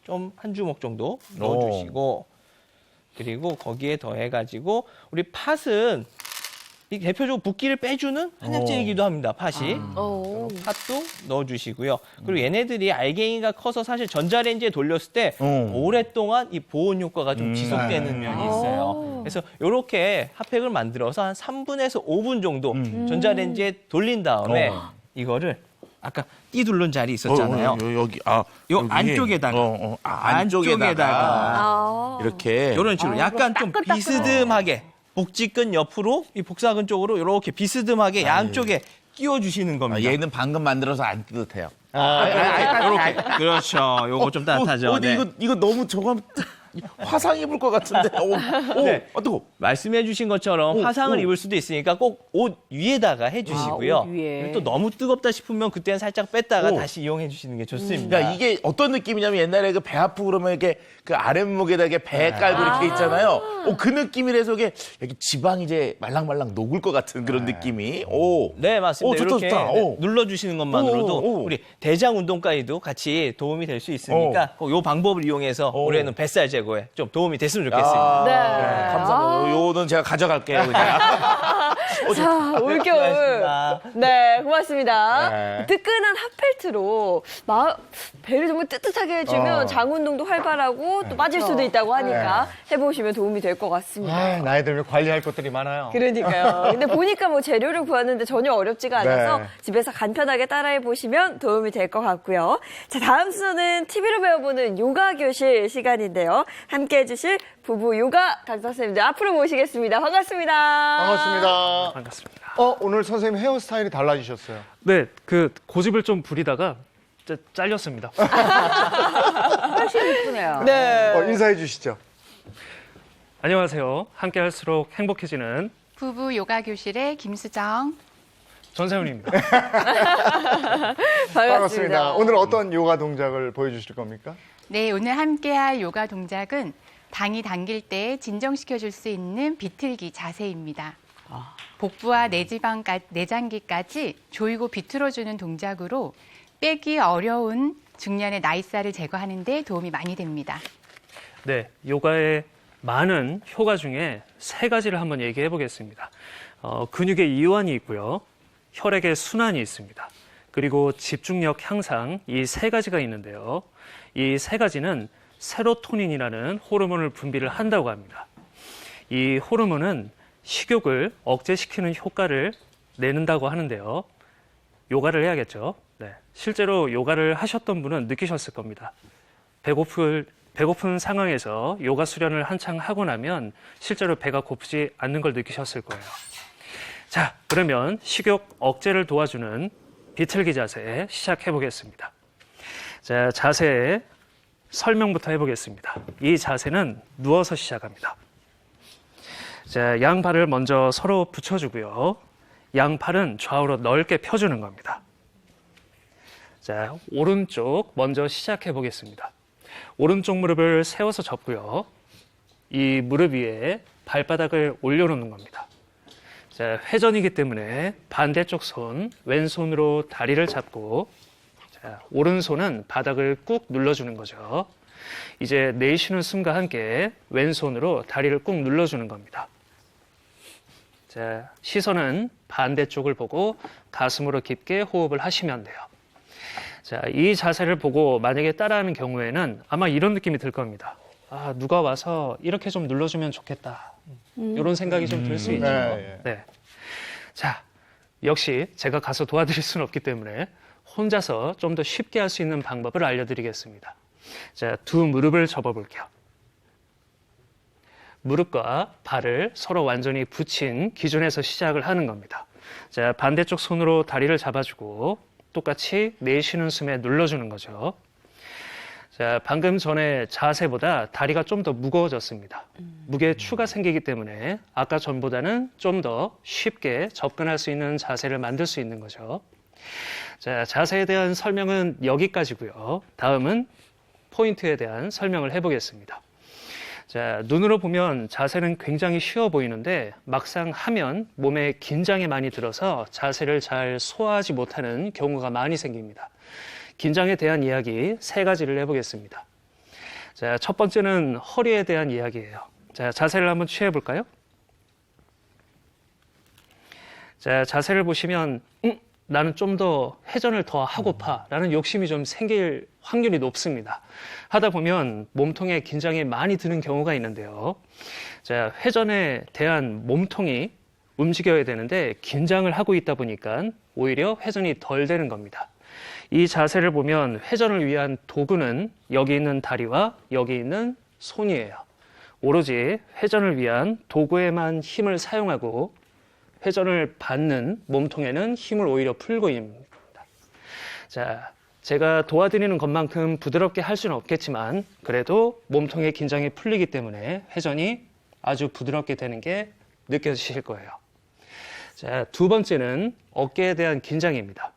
좀 한 주먹 정도 넣어주시고 그리고 거기에 더해가지고 우리 팥은 이 대표적으로 붓기를 빼주는 한약재이기도 합니다. 팥이. 팥도 넣어주시고요. 그리고 얘네들이 알갱이가 커서 사실 전자레인지에 돌렸을 때 오랫동안 이 보온 효과가 좀 지속되는 면이 있어요. 그래서 이렇게 핫팩을 만들어서 한 3분에서 5분 정도 전자레인지에 돌린 다음에 이거를 아까 띠 둘른 자리 있었잖아요. 여기 요 여기. 안쪽에다가 안쪽에다가 이렇게 이런 식으로 약간 좀 비스듬하게 복직근 옆으로 이 복사근 쪽으로 이렇게 비스듬하게 양쪽에 끼워주시는 겁니다. 얘는 방금 만들어서 안 뜨뜻해요. 이렇게 그렇죠. 요거 좀 따뜻하죠. 네. 이거 너무 저거 화상 입을 것 같은데. 네. 뜨거. 말씀해주신 것처럼 화상을 입을 수도 있으니까 꼭 옷 위에다가 해주시고요. 옷 위에. 또 너무 뜨겁다 싶으면 그때는 살짝 뺐다가 다시 이용해주시는 게 좋습니다. 그러니까 이게 어떤 느낌이냐면 옛날에 그 배 아프고 그러면 이렇게 그 아랫목에다 이렇게 배 깔고 이렇게 있잖아요. 그 느낌이라서 이게 여기 지방이 이제 말랑말랑 녹을 것 같은 그런 느낌이. 오. 네, 맞습니다. 좋다, 이렇게 좋다. 눌러주시는 것만으로도 우리 대장 운동까지도 같이 도움이 될 수 있으니까 이 방법을 이용해서 올해는 뱃살 제거에 좀 도움이 됐으면 좋겠습니다. 네. 감사합니다. 요거는 제가 가져갈게요. 그냥. 자, 올겨울. 고맙습니다. 네, 고맙습니다. 네. 뜨끈한 핫펠트로 배를 정말 뜨뜻하게 해주면 장 운동도 활발하고 또 빠질 수도 있다고 하니까 해보시면 도움이 될 것 같습니다. 아, 나이 들면 관리할 것들이 많아요. 그러니까요. 근데 보니까 뭐 재료를 구하는데 전혀 어렵지가 않아서 네. 집에서 간편하게 따라해 보시면 도움이 될 것 같고요. 자, 다음 순서는 TV로 배워보는 요가 교실 시간인데요. 함께 해주실 부부 요가 강사 선생님들 앞으로 모시겠습니다. 반갑습니다. 반갑습니다. 반갑습니다. 오늘 선생님 헤어스타일이 달라지셨어요. 네, 그 고집을 좀 부리다가 잘렸습니다. 훨씬 예쁘네요. 네. 인사해 주시죠. 안녕하세요. 함께 할수록 행복해지는 부부 요가 교실의 김수정. 전세훈입니다. 반갑습니다. 오늘 어떤 요가 동작을 보여주실 겁니까? 네, 오늘 함께할 요가 동작은 당이 당길 때 진정시켜 줄 수 있는 비틀기 자세입니다. 복부와 내장기까지 조이고 비틀어주는 동작으로 빼기 어려운 중년의 나이살을 제거하는 데 도움이 많이 됩니다. 네, 요가의 많은 효과 중에 3가지를 한번 얘기해 보겠습니다. 근육의 이완이 있고요. 혈액의 순환이 있습니다. 그리고 집중력 향상, 이 3가지가 있는데요. 이 3가지는 세로토닌이라는 호르몬을 분비를 한다고 합니다. 이 호르몬은 식욕을 억제시키는 효과를 내는다고 하는데요. 요가를 해야겠죠. 네, 실제로 요가를 하셨던 분은 느끼셨을 겁니다. 배고픈 상황에서 요가 수련을 한창 하고 나면 실제로 배가 고프지 않는 걸 느끼셨을 거예요. 자, 그러면 식욕 억제를 도와주는 비틀기 자세 시작해 보겠습니다. 자, 자세 설명부터 해보겠습니다. 이 자세는 누워서 시작합니다. 자, 양발을 먼저 서로 붙여주고요. 양팔은 좌우로 넓게 펴주는 겁니다. 자, 오른쪽 먼저 시작해 보겠습니다. 오른쪽 무릎을 세워서 접고요. 이 무릎 위에 발바닥을 올려놓는 겁니다. 자, 회전이기 때문에 반대쪽 손, 왼손으로 다리를 잡고 자, 오른손은 바닥을 꾹 눌러주는 거죠. 이제 내쉬는 숨과 함께 왼손으로 다리를 꾹 눌러주는 겁니다. 자, 시선은 반대쪽을 보고 가슴으로 깊게 호흡을 하시면 돼요. 자, 이 자세를 보고 만약에 따라하는 경우에는 아마 이런 느낌이 들 겁니다. 아, 누가 와서 이렇게 좀 눌러주면 좋겠다. 이런 생각이 좀 들 수 있죠. 네, 네. 자, 역시 제가 가서 도와드릴 수는 없기 때문에 혼자서 좀 더 쉽게 할 수 있는 방법을 알려드리겠습니다. 자, 두 무릎을 접어볼게요. 무릎과 발을 서로 완전히 붙인 기준에서 시작을 하는 겁니다. 자, 반대쪽 손으로 다리를 잡아주고 똑같이 내쉬는 숨에 눌러주는 거죠. 자, 방금 전에 자세보다 다리가 좀 더 무거워졌습니다. 무게 추가 생기기 때문에 아까 전보다는 좀 더 쉽게 접근할 수 있는 자세를 만들 수 있는 거죠. 자, 자세에 대한 설명은 여기까지고요. 다음은 포인트에 대한 설명을 해보겠습니다. 자, 눈으로 보면 자세는 굉장히 쉬워 보이는데 막상 하면 몸에 긴장이 많이 들어서 자세를 잘 소화하지 못하는 경우가 많이 생깁니다. 긴장에 대한 이야기 3가지를 해보겠습니다. 자, 첫 번째는 허리에 대한 이야기예요. 자, 자세를 한번 취해 볼까요? 자, 자세를 보시면 나는 좀 더 회전을 더 하고파 라는 욕심이 좀 생길 확률이 높습니다. 하다 보면 몸통에 긴장이 많이 드는 경우가 있는데요. 자, 회전에 대한 몸통이 움직여야 되는데 긴장을 하고 있다 보니까 오히려 회전이 덜 되는 겁니다. 이 자세를 보면 회전을 위한 도구는 여기 있는 다리와 여기 있는 손이에요. 오로지 회전을 위한 도구에만 힘을 사용하고 회전을 받는 몸통에는 힘을 오히려 풀고 있습니다. 자, 제가 도와드리는 것만큼 부드럽게 할 수는 없겠지만 그래도 몸통의 긴장이 풀리기 때문에 회전이 아주 부드럽게 되는 게 느껴지실 거예요. 자, 두 번째는 어깨에 대한 긴장입니다.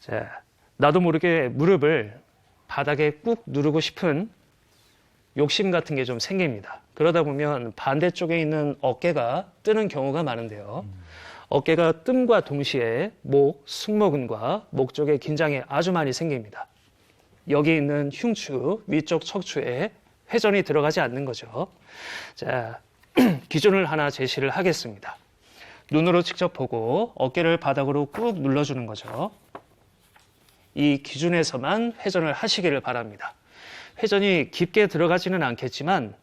자, 나도 모르게 무릎을 바닥에 꾹 누르고 싶은 욕심 같은 게 좀 생깁니다. 그러다 보면 반대쪽에 있는 어깨가 뜨는 경우가 많은데요. 어깨가 뜸과 동시에 목, 승모근과 목 쪽에 긴장이 아주 많이 생깁니다. 여기 있는 흉추, 위쪽 척추에 회전이 들어가지 않는 거죠. 자, 기준을 하나 제시를 하겠습니다. 눈으로 직접 보고 어깨를 바닥으로 꾹 눌러주는 거죠. 이 기준에서만 회전을 하시기를 바랍니다. 회전이 깊게 들어가지는 않겠지만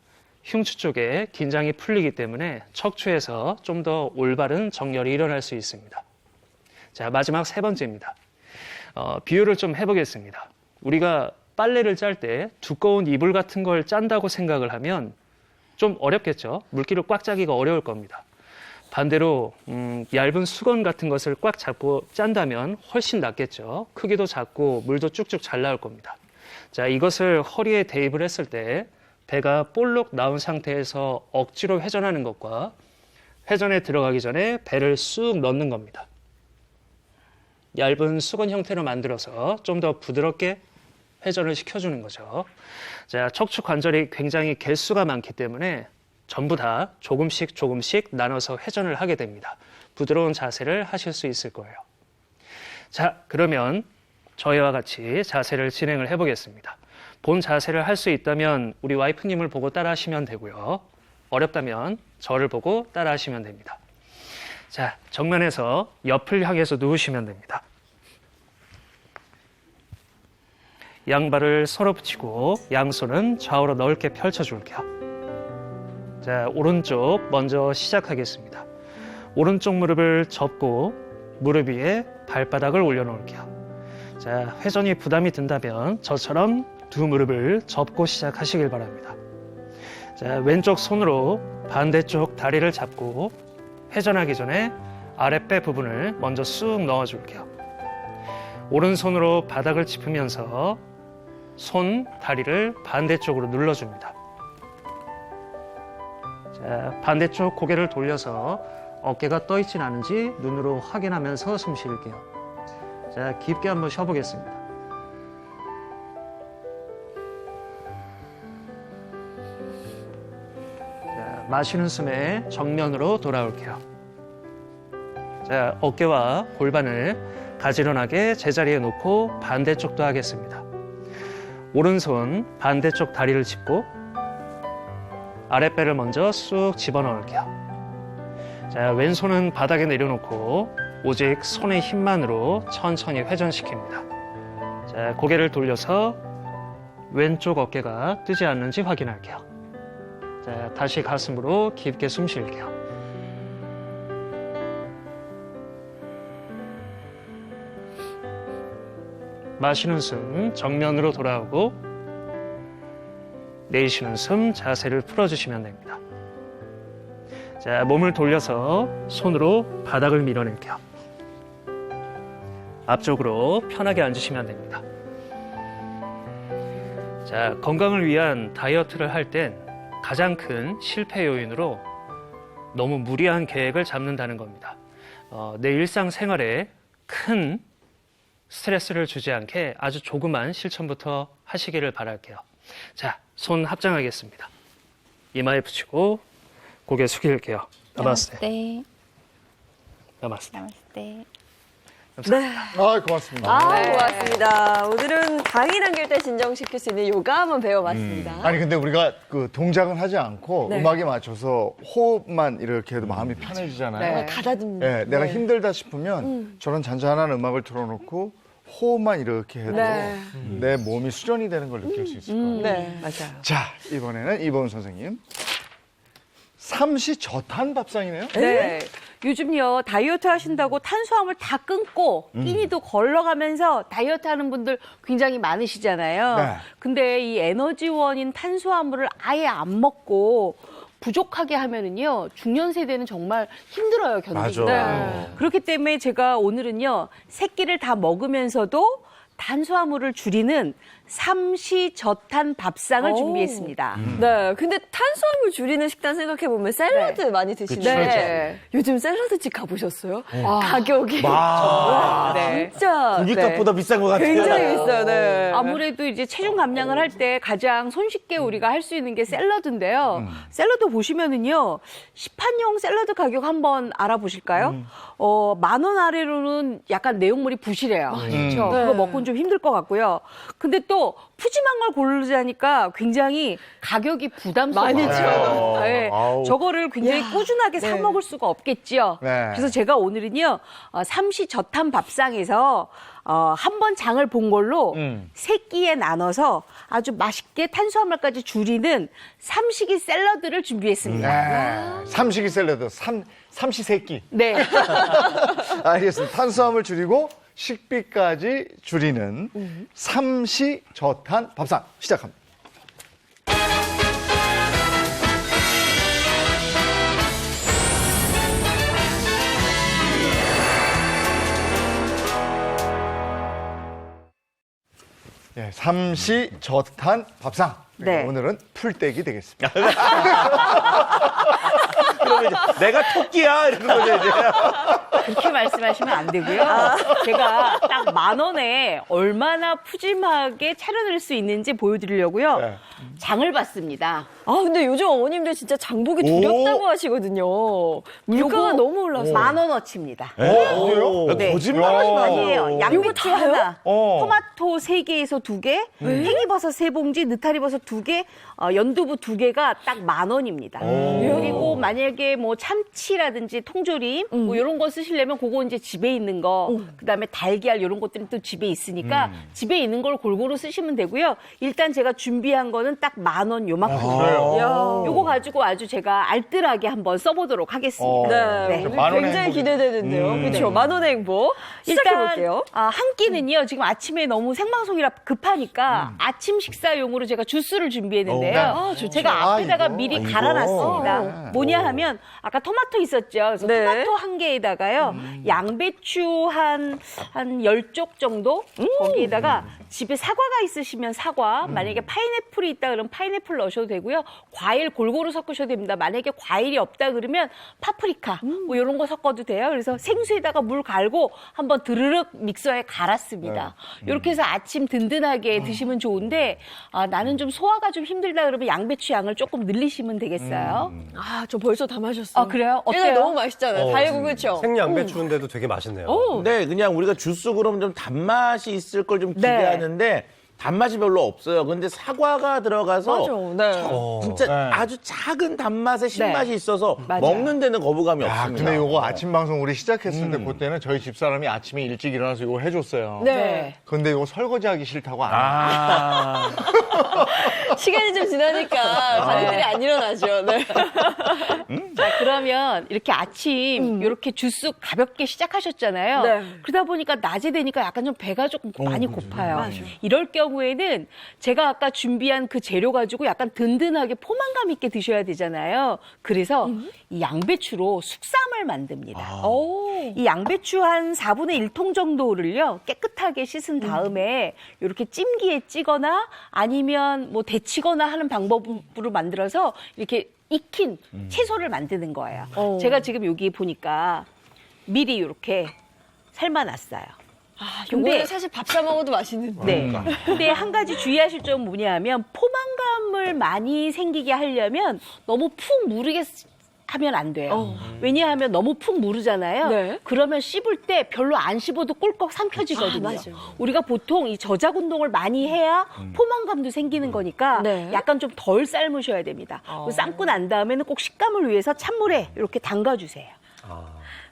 흉추 쪽에 긴장이 풀리기 때문에 척추에서 좀 더 올바른 정렬이 일어날 수 있습니다. 자, 마지막 세 번째입니다. 비유를 좀 해보겠습니다. 우리가 빨래를 짤 때 두꺼운 이불 같은 걸 짠다고 생각을 하면 좀 어렵겠죠. 물기를 꽉 짜기가 어려울 겁니다. 반대로 얇은 수건 같은 것을 꽉 잡고 짠다면 훨씬 낫겠죠. 크기도 작고 물도 쭉쭉 잘 나올 겁니다. 자, 이것을 허리에 대입을 했을 때 배가 볼록 나온 상태에서 억지로 회전하는 것과 회전에 들어가기 전에 배를 쑥 넣는 겁니다. 얇은 수건 형태로 만들어서 좀 더 부드럽게 회전을 시켜주는 거죠. 자, 척추 관절이 굉장히 개수가 많기 때문에 전부 다 조금씩 나눠서 회전을 하게 됩니다. 부드러운 자세를 하실 수 있을 거예요. 자, 그러면 저희와 같이 자세를 진행을 해보겠습니다. 본 자세를 할 수 있다면 우리 와이프님을 보고 따라 하시면 되고요. 어렵다면 저를 보고 따라 하시면 됩니다. 자, 정면에서 옆을 향해서 누우시면 됩니다. 양발을 서로 붙이고 양손은 좌우로 넓게 펼쳐줄게요. 자, 오른쪽 먼저 시작하겠습니다. 오른쪽 무릎을 접고 무릎 위에 발바닥을 올려놓을게요. 자, 회전이 부담이 든다면 저처럼 두 무릎을 접고 시작하시길 바랍니다. 자, 왼쪽 손으로 반대쪽 다리를 잡고 회전하기 전에 아랫배 부분을 먼저 쑥 넣어줄게요. 오른손으로 바닥을 짚으면서 손, 다리를 반대쪽으로 눌러줍니다. 자, 반대쪽 고개를 돌려서 어깨가 떠 있진 않은지 눈으로 확인하면서 숨 쉴게요. 자, 깊게 한번 쉬어보겠습니다. 자, 마시는 숨에 정면으로 돌아올게요. 자, 어깨와 골반을 가지런하게 제자리에 놓고 반대쪽도 하겠습니다. 오른손 반대쪽 다리를 짚고 아랫배를 먼저 쑥 집어넣을게요. 자, 왼손은 바닥에 내려놓고 오직 손의 힘만으로 천천히 회전시킵니다. 자, 고개를 돌려서 왼쪽 어깨가 뜨지 않는지 확인할게요. 자, 다시 가슴으로 깊게 숨 쉴게요. 마시는 숨 정면으로 돌아오고 내쉬는 숨 자세를 풀어주시면 됩니다. 자, 몸을 돌려서 손으로 바닥을 밀어낼게요. 앞쪽으로 편하게 앉으시면 됩니다. 자, 건강을 위한 다이어트를 할 땐 가장 큰 실패 요인으로 너무 무리한 계획을 잡는다는 겁니다. 내 일상생활에 큰 스트레스를 주지 않게 아주 조그만 실천부터 하시기를 바랄게요. 자, 손 합장하겠습니다. 이마에 붙이고 고개 숙일게요. 나마스테. 나마스테. 나마스테. 네. 아, 고맙습니다. 아, 고맙습니다. 오늘은 당이 당길 때 진정시킬 수 있는 요가 한번 배워봤습니다. 아니 근데 우리가 그 동작은 하지 않고 네. 음악에 맞춰서 호흡만 이렇게 해도 마음이 편해지잖아요. 네. 가다듬는. 네, 내가 힘들다 싶으면 저런 잔잔한 음악을 틀어놓고 호흡만 이렇게 해도 네. 내 몸이 수련이 되는 걸 느낄 수 있을 거예요. 네, 맞아요. 자, 이번에는 이보은 선생님. 삼시저탄 밥상이네요. 네. 요즘요, 다이어트 하신다고 탄수화물 다 끊고 끼니도 걸러가면서 다이어트 하는 분들 굉장히 많으시잖아요. 네. 근데 이 에너지원인 탄수화물을 아예 안 먹고 부족하게 하면은요, 중년 세대는 정말 힘들어요, 견디기. 맞아. 그렇기 때문에 제가 오늘은요, 세 끼를 다 먹으면서도 탄수화물을 줄이는 삼시저탄 밥상을 오. 준비했습니다. 네, 근데 탄수화물 줄이는 식단 생각해보면 샐러드 많이 드시는데 요즘 샐러드집 가보셨어요? 가격이 네. 진짜 고깃값보다 비싼 것 같아요. 굉장히 비싸요. 네. 아무래도 이제 체중 감량을 할 때 가장 손쉽게 우리가 할 수 있는 게 샐러드인데요. 샐러드 보시면은요, 시판용 샐러드 가격 한번 알아보실까요? 10,000원 아래로는 약간 내용물이 부실해요. 그렇죠. 그거 먹고는 좀 힘들 것 같고요. 근데 또 푸짐한 걸 고르자니까 굉장히 가격이 부담스러워요. 많이 줘요. 네. 저거를 굉장히 꾸준하게 사 먹을 수가 없겠죠. 네. 그래서 제가 오늘은요, 삼시저탄 밥상에서 한 번 장을 본 걸로 세 끼에 나눠서 아주 맛있게 탄수화물까지 줄이는 삼식이 샐러드를 준비했습니다. 네. 삼식이 샐러드, 삼시세끼. 네. 알겠습니다. 탄수화물 줄이고 식비까지 줄이는 삼시저탄 밥상 시작합니다. 네, 삼시저탄 밥상. 네. 오늘은 풀떼기 되겠습니다. 그러면 이제 내가 토끼야 이런 거죠 이제. 그렇게 말씀하시면 안 되고요. 제가 딱 10,000원에 얼마나 푸짐하게 차려낼 수 있는지 보여드리려고요. 네. 장을 봤습니다. 아, 근데 요즘 어머님들 진짜 장보기 두렵다고 하시거든요. 물가가 너무 올라서. 10,000원어치입니다. 그래요? 네. 거짓말하지 마. 아니에요. 양배추 이거 다요? 하나, 어. 토마토 3개에서 2개, 팽이버섯 3봉지, 느타리버섯 2개, 연두부 2개가 딱 10,000원입니다. 그리고 만약에 뭐 참치라든지 통조림 뭐 이런 거 쓰시려면 그거 이제 집에 있는 거, 그다음에 달걀 이런 것들은 또 집에 있으니까 집에 있는 걸 골고루 쓰시면 되고요. 일단 제가 준비한 거는 딱 10,000원 요만큼. 그래요? 요거 가지고 아주 제가 알뜰하게 한번 써보도록 하겠습니다. 네, 저 오늘 10,000원의 굉장히 행복이- 기대되는데요. 그렇죠. 10,000원의 행복. 시작해볼게요. 한 끼는요, 지금 아침에 너무 생방송이라 급하니까 아침 식사용으로 제가 주스를 준비했는데요. 아, 좋죠. 제가 앞에다가 이거. 미리 이거. 갈아놨습니다. 뭐냐 하면, 아까 토마토 있었죠. 그래서 네. 토마토 한 개에다가요, 양배추 한 10쪽 정도? 거기에다가 집에 사과가 있으시면 사과, 만약에 파인애플이 있다 그러면 파인애플 넣으셔도 되고요. 과일 골고루 섞으셔도 됩니다. 만약에 과일이 없다 그러면 파프리카, 뭐 이런 거 섞어도 돼요. 그래서 생수에다가 물 갈고 한번 드르륵 믹서에 갈았습니다. 이렇게 해서 아침 든든하게 드시면 좋은데, 나는 좀 소화가 좀 힘들다 그러면 양배추 양을 조금 늘리시면 되겠어요. 아, 저 벌써 다 마셨어요. 아, 그래요? 얘가 어때요? 너무 맛있잖아요. 달고, 그렇죠? 생양배추인데도 되게 맛있네요. 네, 그냥 우리가 주스 그러면 좀 단맛이 있을 걸 좀 기대하는데 단맛이 별로 없어요. 근데 사과가 들어가서 맞아. 네. 진짜 네. 아주 작은 단맛의 신맛이 있어서 맞아요. 먹는 데는 거부감이 야, 없습니다. 근데 요거 아침 방송 우리 시작했을 때 그때는 저희 집사람이 아침에 일찍 일어나서 이거 해줬어요. 네. 근데 이거 설거지하기 싫다고 안 해요. 아, 시간이 좀 지나니까 가족들이 안 일어나죠. 네. 자, 그러면 이렇게 아침 이렇게 주스 가볍게 시작하셨잖아요. 네. 그러다 보니까 낮에 되니까 약간 좀 배가 조금 많이 고파요. 이럴 경우에는 제가 아까 준비한 그 재료 가지고 약간 든든하게 포만감 있게 드셔야 되잖아요. 그래서 이 양배추로 숙삼을 만듭니다. 이 양배추 한 4분의 1통 정도를요, 깨끗하게 씻은 다음에 이렇게 찜기에 찌거나 아니면 뭐 데치거나 하는 방법으로 만들어서 이렇게 익힌 채소를 만드는 거예요. 제가 지금 여기 보니까 미리 이렇게 삶아놨어요. 요거는 사실 밥 사 먹어도 맛있는데. 네. 근데 한 가지 주의하실 점은 뭐냐면 포만감을 많이 생기게 하려면 너무 푹 무르게 하면 안 돼요. 왜냐하면 너무 푹 무르잖아요. 네. 그러면 씹을 때 별로 안 씹어도 꿀꺽 삼켜지거든요. 아, 맞아요. 우리가 보통 이 저작 운동을 많이 해야 포만감도 생기는 거니까 네. 약간 좀 덜 삶으셔야 됩니다. 삶고 난 다음에는 꼭 식감을 위해서 찬물에 이렇게 담가주세요.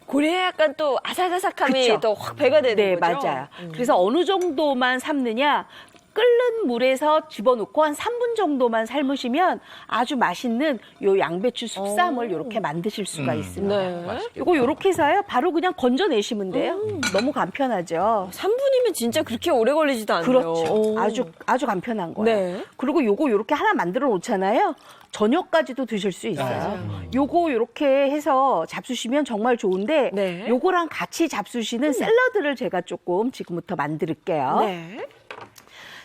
그래야 약간 또 아삭아삭함이 그쵸? 또 확 배가 되는 네, 거죠. 맞아요. 그래서 어느 정도만 삶느냐? 끓는 물에서 집어넣고 한 3분 정도만 삶으시면 아주 맛있는 요 양배추 숙삼을 이렇게 만드실 수가 있습니다. 네. 요거 요렇게 해서요. 바로 그냥 건져내시면 돼요. 너무 간편하죠. 3분이면 진짜 그렇게 오래 걸리지도 않네요. 그렇죠. 아주 간편한 거예요. 네. 그리고 요거 요렇게 하나 만들어 놓잖아요. 저녁까지도 드실 수 있어요. 요거 요렇게 해서 잡수시면 정말 좋은데 네. 요거랑 같이 잡수시는 샐러드를 제가 조금 지금부터 만들게요. 네.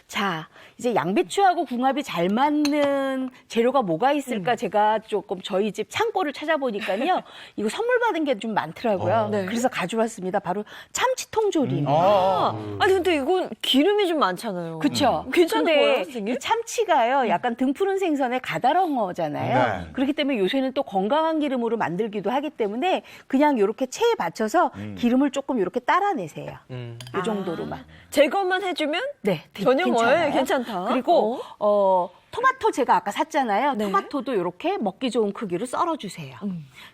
자, 이제 양배추하고 궁합이 잘 맞는 재료가 뭐가 있을까 제가 조금 저희 집 창고를 찾아보니까요. 이거 선물 받은 게 좀 많더라고요. 네. 그래서 가져왔습니다. 바로 참치통조림입니다. 아니 근데 이건 기름이 좀 많잖아요. 그렇죠. 괜찮은 근데 거예요, 선생님? 이 참치가요, 약간 등푸른 생선의 가다렁어잖아요. 네. 그렇기 때문에 요새는 또 건강한 기름으로 만들기도 하기 때문에 그냥 이렇게 체에 받쳐서 기름을 조금 이렇게 따라내세요. 이 정도로만. 제거만 해주면 네, 전혀 괜찮아요. 괜찮다. 그리고 토마토 제가 아까 샀잖아요. 토마토도 이렇게 먹기 좋은 크기로 썰어주세요.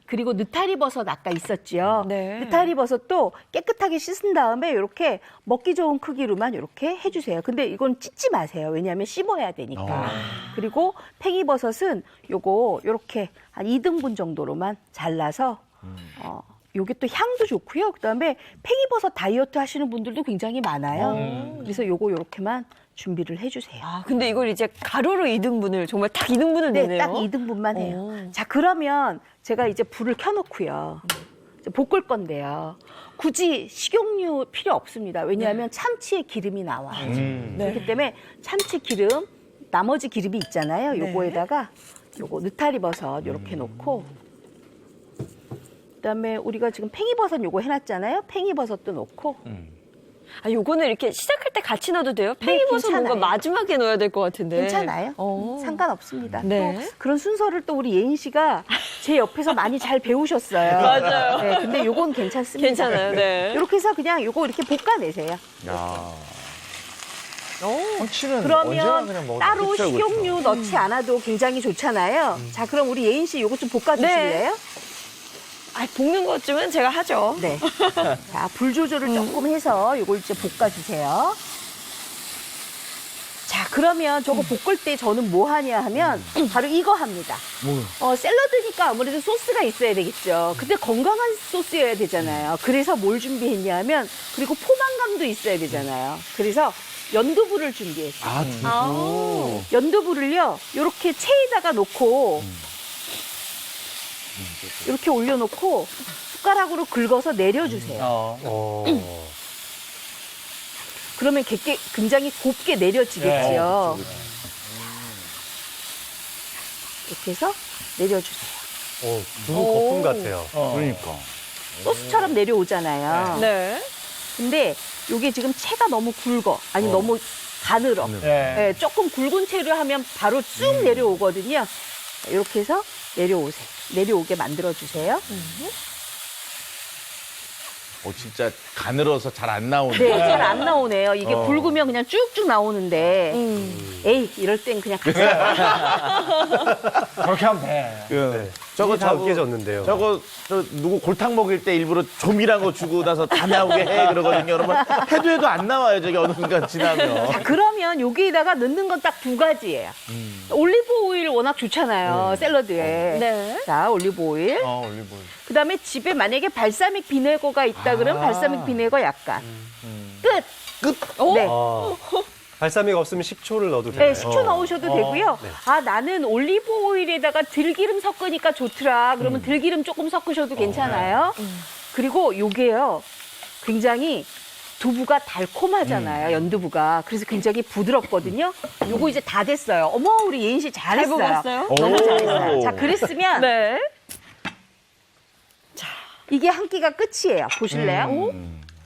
그리고 느타리버섯 아까 있었지요. 네. 느타리버섯도 깨끗하게 씻은 다음에 이렇게 먹기 좋은 크기로만 이렇게 해주세요. 근데 이건 찢지 마세요. 왜냐하면 씹어야 되니까. 그리고 팽이버섯은 요거 이렇게 한 2등분 정도로만 잘라서 요게 또 향도 좋고요. 그다음에 팽이버섯 다이어트 하시는 분들도 굉장히 많아요. 그래서 요거 요렇게만 준비를 해주세요. 아, 근데 이걸 이제 가루로 2등분을 정말 딱 2등분을 네, 내네요. 딱 2등분만 해요. 오. 자, 그러면 제가 이제 불을 켜놓고요. 이제 볶을 건데요. 굳이 식용유 필요 없습니다. 왜냐하면 참치의 기름이 나와요. 그렇기 때문에 참치 기름, 나머지 기름이 있잖아요. 요거에다가 요거 느타리버섯 요렇게 놓고 그다음에 우리가 지금 팽이버섯 요거 해놨잖아요. 팽이버섯도 넣고 아, 요거는 이렇게 시작할 때 같이 넣어도 돼요? 네, 팽이버섯 뭔가 괜찮아요. 마지막에 넣어야 될 것 같은데. 괜찮아요. 상관없습니다. 네. 또 그런 순서를 또 우리 예인 씨가 제 옆에서 많이 잘 배우셨어요. 맞아요. 네, 근데 요건 괜찮습니다. 괜찮아요, 네. 이렇게 해서 그냥 요거 이렇게 볶아내세요. 참치는 언제나 그러면 그냥 먹어도 따로 그쵸, 그쵸. 식용유 넣지 않아도 굉장히 좋잖아요. 자, 그럼 우리 예인 씨 요거 좀 볶아주실래요? 아, 볶는 것쯤은 제가 하죠. 네. 자, 불 조절을 조금 해서 요걸 이제 볶아주세요. 자, 그러면 저거 볶을 때 저는 뭐 하냐 하면 바로 이거 합니다. 샐러드니까 아무래도 소스가 있어야 되겠죠. 근데 건강한 소스여야 되잖아요. 그래서 뭘 준비했냐 하면 그리고 포만감도 있어야 되잖아요. 그래서 연두부를 준비했어요. 연두부를요, 요렇게 체에다가 놓고 이렇게 올려놓고 숟가락으로 긁어서 내려주세요. 그러면 굉장히 곱게 내려지겠지요. 이렇게 해서 내려주세요. 두부 거품 같아요. 그러니까. 소스처럼 내려오잖아요. 네. 근데 이게 지금 채가 너무 굵어. 아니, 너무 가늘어. 네. 네, 조금 굵은 채로 하면 바로 쭉 내려오거든요. 이렇게 해서 내려오게 만들어주세요. 진짜 가늘어서 잘 안 나오네. 네, 잘 안 나오네요. 이게 굵으면 그냥 쭉쭉 나오는데, 에이, 이럴 땐 그냥 그렇게 하면 돼. 저거 다 으깨졌는데요. 저거 누구 골탕 먹일 때 일부러 조밀한 거 주고 나서 다 나오게 해 그러거든요. 여러분 해도 안 나와요. 저게 어느 순간 지나면. 자, 그러면 여기에다가 넣는 건 딱 두 가지예요. 올리브 오일 워낙 좋잖아요, 샐러드에. 네. 자, 올리브 오일. 올리브. 그다음에 집에 만약에 발사믹 비네거가 있다 그러면 발사믹 비네거 약간. 끝. 네. 발사믹 없으면 식초를 넣어도 돼요. 네, 식초 넣으셔도 되고요. 아, 나는 올리브 오일에다가 들기름 섞으니까 좋더라. 그러면 들기름 조금 섞으셔도 괜찮아요. 그리고 요게요, 굉장히 두부가 달콤하잖아요, 연두부가. 그래서 굉장히 부드럽거든요. 요거 이제 다 됐어요. 어머, 우리 예인 씨 잘했어요. 볶았어요? 너무 잘했어요. 자, 그랬으면 네. 이게 한 끼가 끝이에요. 보실래요?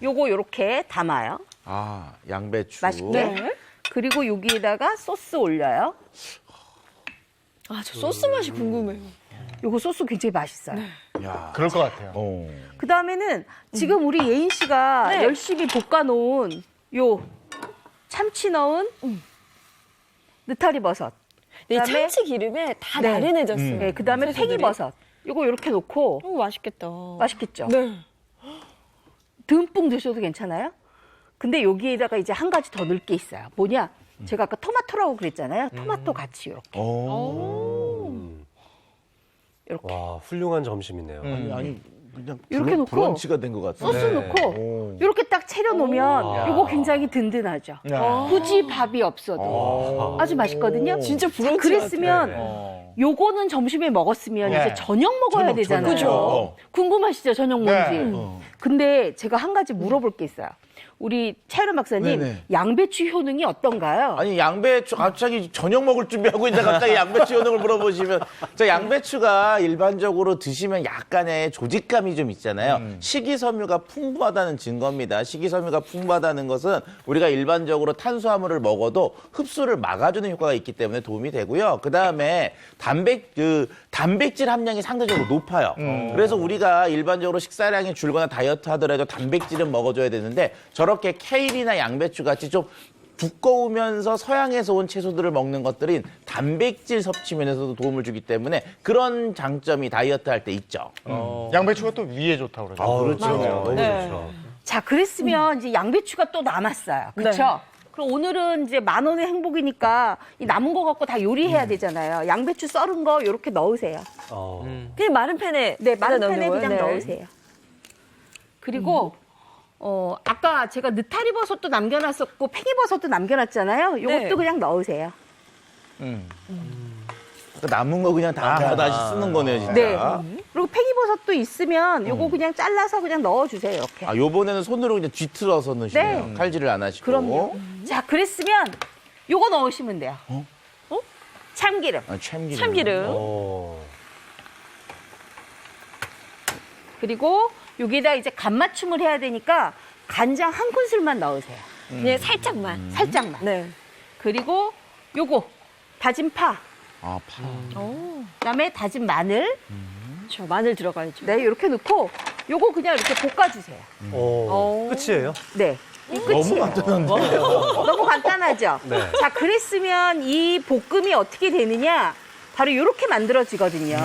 요거 요렇게 담아요. 양배추. 맛있게. 그리고 여기에다가 소스 올려요. 아, 저 소스 맛이 궁금해요. 요거 소스 굉장히 맛있어요. 야, 그럴 것 같아요. 그 다음에는 지금 우리 예인 씨가 네. 열심히 볶아놓은 요 참치 넣은 느타리버섯. 이 그다음에- 참치 기름에 다 네. 나른해졌어요. 네, 그 다음에 채소들이. 팽이버섯. 요거 이렇게 놓고 맛있겠다. 맛있겠죠? 네. 듬뿍 드셔도 괜찮아요? 근데 여기에다가 이제 한 가지 더 넣을 게 있어요. 뭐냐? 제가 아까 토마토라고 그랬잖아요. 토마토 같이 이렇게. 이렇게. 와, 훌륭한 점심이네요. 아니 그냥 이렇게 놓고 브런치가 된 것 같아요. 소스 넣고 이렇게 딱 차려 놓으면 이거 굉장히 든든하죠. 굳이 밥이 없어도 아주 맛있거든요. 진짜 자, 브런치 그랬으면 요거는 점심에 먹었으면 네. 이제 저녁 먹어야 되잖아요. 그죠. 궁금하시죠? 저녁 뭔지. 네. 근데 제가 한 가지 물어볼 게 있어요. 우리 차이런 박사님, 네네. 양배추 효능이 어떤가요? 아니 양배추 갑자기 저녁 먹을 준비하고 있는데 갑자기 양배추 효능을 물어보시면 저 양배추가 일반적으로 드시면 약간의 조직감이 좀 있잖아요. 식이섬유가 풍부하다는 증거입니다. 식이섬유가 풍부하다는 것은 우리가 일반적으로 탄수화물을 먹어도 흡수를 막아주는 효과가 있기 때문에 도움이 되고요. 그다음에 단백질 함량이 상대적으로 높아요. 그래서 우리가 일반적으로 식사량이 줄거나 다이어트 하더라도 단백질은 먹어줘야 되는데 저렇게 케일이나 양배추 같이 좀 두꺼우면서 서양에서 온 채소들을 먹는 것들인 단백질 섭취 면에서도 도움을 주기 때문에 그런 장점이 다이어트 할 때 있죠. 양배추가 또 위에 좋다고 그러죠. 그렇죠. 너무 네. 좋죠. 자, 그랬으면 이제 양배추가 또 남았어요. 그렇죠? 그럼 오늘은 이제 10,000원의 행복이니까 이 남은 거 갖고 다 요리해야 되잖아요. 양배추 썰은 거 이렇게 넣으세요. 그냥 마른 팬에 네, 마른 넣는 팬에 거예요? 그냥 네. 넣으세요. 그리고 아까 제가 느타리 버섯도 남겨놨었고 팽이버섯도 남겨놨잖아요. 요것도 네. 그냥 넣으세요. 그러니까 남은 거 그냥 다 다시 쓰는 거네요, 진짜. 네. 그리고 팽이버섯도 있으면 요거 그냥 잘라서 그냥 넣어주세요. 이렇게. 아, 요번에는 손으로 그냥 뒤틀어서 넣으시네요. 네. 칼질을 안 하시고. 그럼요. 자, 그랬으면 요거 넣으시면 돼요. 참기름. 아, 참기름. 참기름. 그리고 여기다 이제 간 맞춤을 해야 되니까 간장 한 큰술만 넣으세요. 그냥 살짝만. 살짝만. 네. 그리고 요거 다진 파. 아, 파. 그다음에 다진 마늘. 저 마늘 들어가야죠. 네, 이렇게 넣고 요거 그냥 이렇게 볶아주세요. 끝이에요? 네. 이 끝이에요. 너무 간단하죠? 네. 자, 그랬으면 이 볶음이 어떻게 되느냐? 바로 이렇게 만들어지거든요.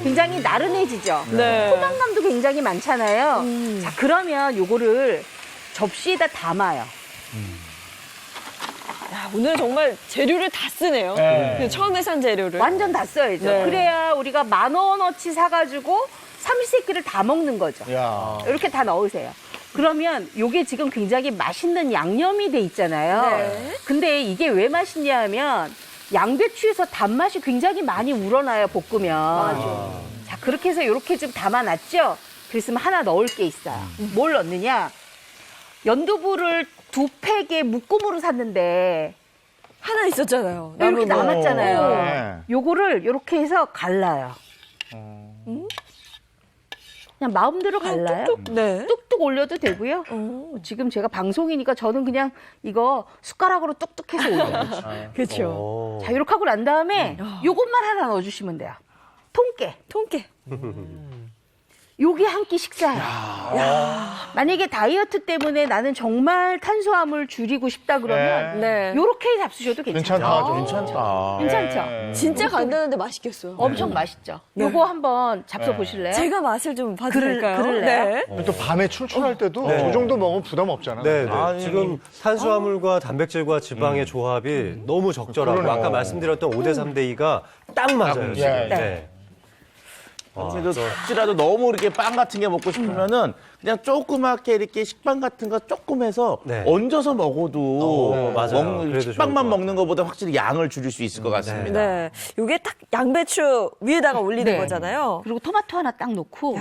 굉장히 나른해지죠? 네. 포만감도 굉장히 많잖아요. 자, 그러면 요거를 접시에다 담아요. 야, 오늘 정말 재료를 다 쓰네요. 네. 그 처음에 산 재료를. 완전 다 써야죠. 네. 그래야 우리가 10,000원어치 사가지고 삼시세끼를 다 먹는 거죠. 야. 이렇게 다 넣으세요. 그러면 요게 지금 굉장히 맛있는 양념이 돼 있잖아요. 네. 근데 이게 왜 맛있냐 하면 양배추에서 단맛이 굉장히 많이 우러나요, 볶으면. 자, 그렇게 해서 이렇게 좀 담아놨죠? 그랬으면 하나 넣을 게 있어요. 뭘 넣느냐? 연두부를 2팩에 묶음으로 샀는데 하나 있었잖아요. 이렇게 남은 거. 남았잖아요. 네. 요거를 이렇게 해서 갈라요. 그냥 마음대로 갈라요. 네. 뚝뚝 올려도 되고요. 지금 제가 방송이니까 저는 그냥 이거 숟가락으로 뚝뚝해서 올려요. 그렇죠. 자, 이렇게 하고 난 다음에 요것만 하나 넣어주시면 돼요. 통깨. 통깨. 요게 한 끼 식사예요. 만약에 다이어트 때문에 나는 정말 탄수화물 줄이고 싶다 그러면 네. 요렇게 잡수셔도 괜찮아요. 괜찮다. 괜찮죠? 네. 진짜 간단한데 맛있겠어요. 엄청 맛있죠? 요거 한번 잡숴 보실래요? 제가 맛을 좀 봐도 그럴- 될까요? 그럴래요? 네. 또 밤에 출출할 때도 네. 저 정도 먹으면 부담 없잖아요. 네, 네. 아니, 지금 탄수화물과 단백질과 지방의 조합이 너무 적절하고 그러네요. 아까 말씀드렸던 5대 3대 2가 딱 맞아요. 지금. 예. 네. 그래도 혹시라도 너무 이렇게 빵 같은 게 먹고 싶으면은 그냥 조그맣게 이렇게 식빵 같은 거 조금 해서 네. 얹어서 먹어도 맞아요. 그래도 좋을 식빵만 것 먹는 것보다 확실히 양을 줄일 수 있을 것 같습니다. 네. 요게 딱 양배추 위에다가 올리는 네. 거잖아요. 그리고 토마토 하나 딱 넣고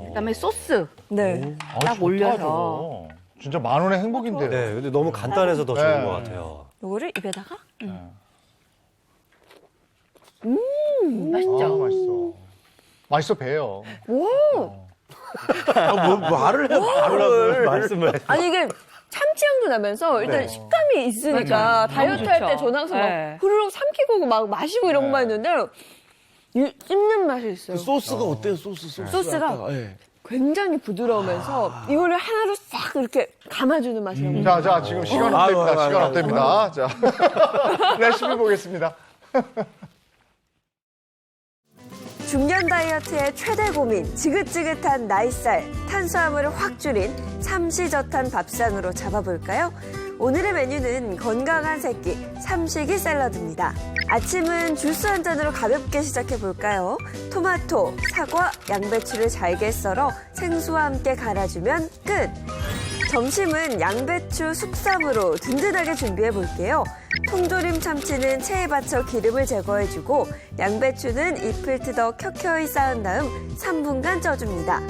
그다음에 소스 네. 딱 좋다, 올려서. 저거. 진짜 10,000원의 행복인데요. 네, 근데 너무 간단해서 더 좋은 것 같아요. 요거를 입에다가 맛있죠? 맛있어. 맛있어 배요. 말을 해, 말을. 말씀을 아니 이게 참치향도 나면서 일단 네. 식감이 있으니까 다이어트 할 때 좋죠. 저는 항상 네. 막 후루룩 삼키고 막 마시고 이런 것만 했는데 이 씹는 맛이 있어요. 소스가 어때요? 소스가? 예. 굉장히 부드러우면서 이거를 하나로 싹 이렇게 감아주는 맛이에요. 자, 지금 시간 없답니다. 아유, 시간 아유, 없답니다. 자, 레시피 보겠습니다. 중년 다이어트의 최대 고민, 지긋지긋한 나이살, 탄수화물을 확 줄인 삼시저탄 밥상으로 잡아볼까요? 오늘의 메뉴는 건강한 새끼, 삼식이 샐러드입니다. 아침은 주스 한 잔으로 가볍게 시작해볼까요? 토마토, 사과, 양배추를 잘게 썰어 생수와 함께 갈아주면 끝! 점심은 양배추 숙삼으로 든든하게 준비해볼게요. 통조림 참치는 체에 받쳐 기름을 제거해주고 양배추는 잎을 뜯어 켜켜이 쌓은 다음 3분간 쪄줍니다.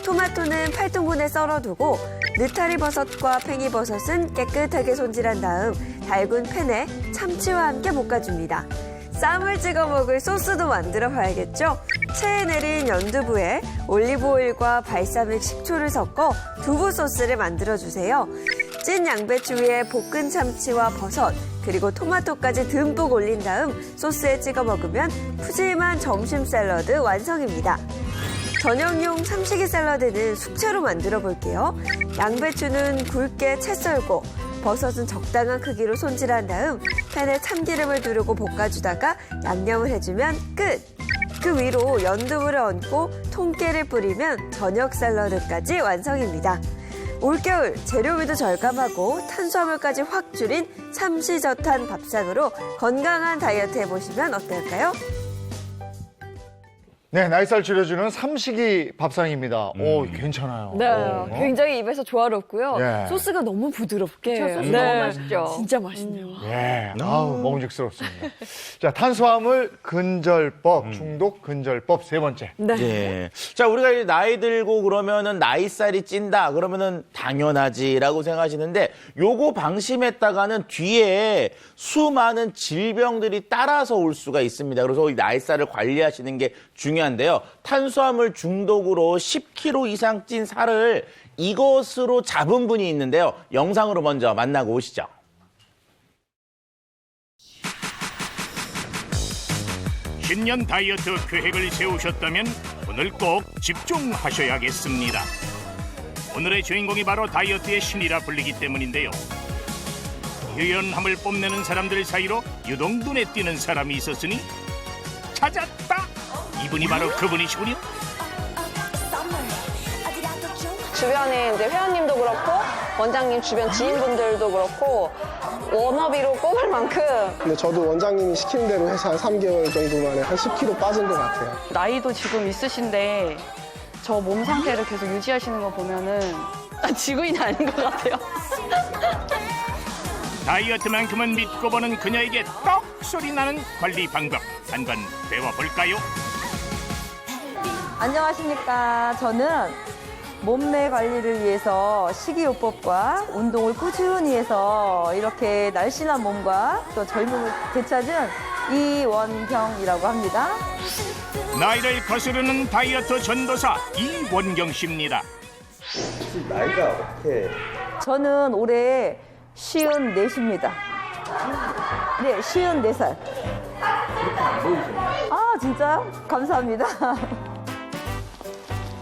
토마토는 8등분에 썰어두고 느타리 버섯과 팽이버섯은 깨끗하게 손질한 다음 달군 팬에 참치와 함께 볶아줍니다. 쌈을 찍어 먹을 소스도 만들어 봐야겠죠? 체에 내린 연두부에 올리브오일과 발사믹 식초를 섞어 두부 소스를 만들어 주세요. 찐 양배추 위에 볶은 참치와 버섯, 그리고 토마토까지 듬뿍 올린 다음 소스에 찍어 먹으면 푸짐한 점심 샐러드 완성입니다. 저녁용 삼식이 샐러드는 숙채로 만들어 볼게요. 양배추는 굵게 채 썰고 버섯은 적당한 크기로 손질한 다음 팬에 참기름을 두르고 볶아주다가 양념을 해주면 끝! 그 위로 연두부를 얹고 통깨를 뿌리면 저녁 샐러드까지 완성입니다. 올겨울 재료비도 절감하고 탄수화물까지 확 줄인 삼시저탄 밥상으로 건강한 다이어트 해보시면 어떨까요? 네, 나이살 줄여주는 삼식이 밥상입니다. 오, 괜찮아요. 네, 오. 굉장히 입에서 조화롭고요. 예. 소스가 너무 부드럽게. 소스 너무 맛있죠. 진짜 맛있네요. 예, 아우, 먹음직스럽습니다. 자, 탄수화물 근절법, 중독 근절법 세 번째. 네. 예. 자, 우리가 이제 나이 들고 그러면은 나이살이 찐다 그러면은 당연하지라고 생각하시는데 요거 방심했다가는 뒤에 수많은 질병들이 따라서 올 수가 있습니다. 그래서 이 나이살을 관리하시는 게 중요한데요. 탄수화물 중독으로 10kg 이상 찐 살을 이것으로 잡은 분이 있는데요. 영상으로 먼저 만나고 오시죠. 신년 다이어트 계획을 세우셨다면 오늘 꼭 집중하셔야겠습니다. 오늘의 주인공이 바로 다이어트의 신이라 불리기 때문인데요. 유연함을 뽐내는 사람들 사이로 유독 눈에 띄는 사람이 있었으니 찾았다! 이분이 바로 그분이시군요. 주변에 이제 회원님도 그렇고 원장님 주변 지인분들도 그렇고 워너비로 꼽을 만큼 근데 저도 원장님이 시키는 대로 해서 한 3개월 정도 만에 한 10kg 빠진 것 같아요. 나이도 지금 있으신데 저 몸 상태를 계속 유지하시는 거 보면은 지구인이 아닌 것 같아요. 다이어트만큼은 믿고 보는 그녀에게 떡 소리 나는 관리 방법 한번 배워볼까요? 안녕하십니까. 저는 몸매 관리를 위해서 식이요법과 운동을 꾸준히 해서 이렇게 날씬한 몸과 또 젊음을 되찾은 이원경이라고 합니다. 나이를 거스르는 다이어트 전도사 이원경 씨입니다. 혹시 나이가 어떻게? 저는 올해 54입니다. 네, 54살. 아, 진짜요? 감사합니다.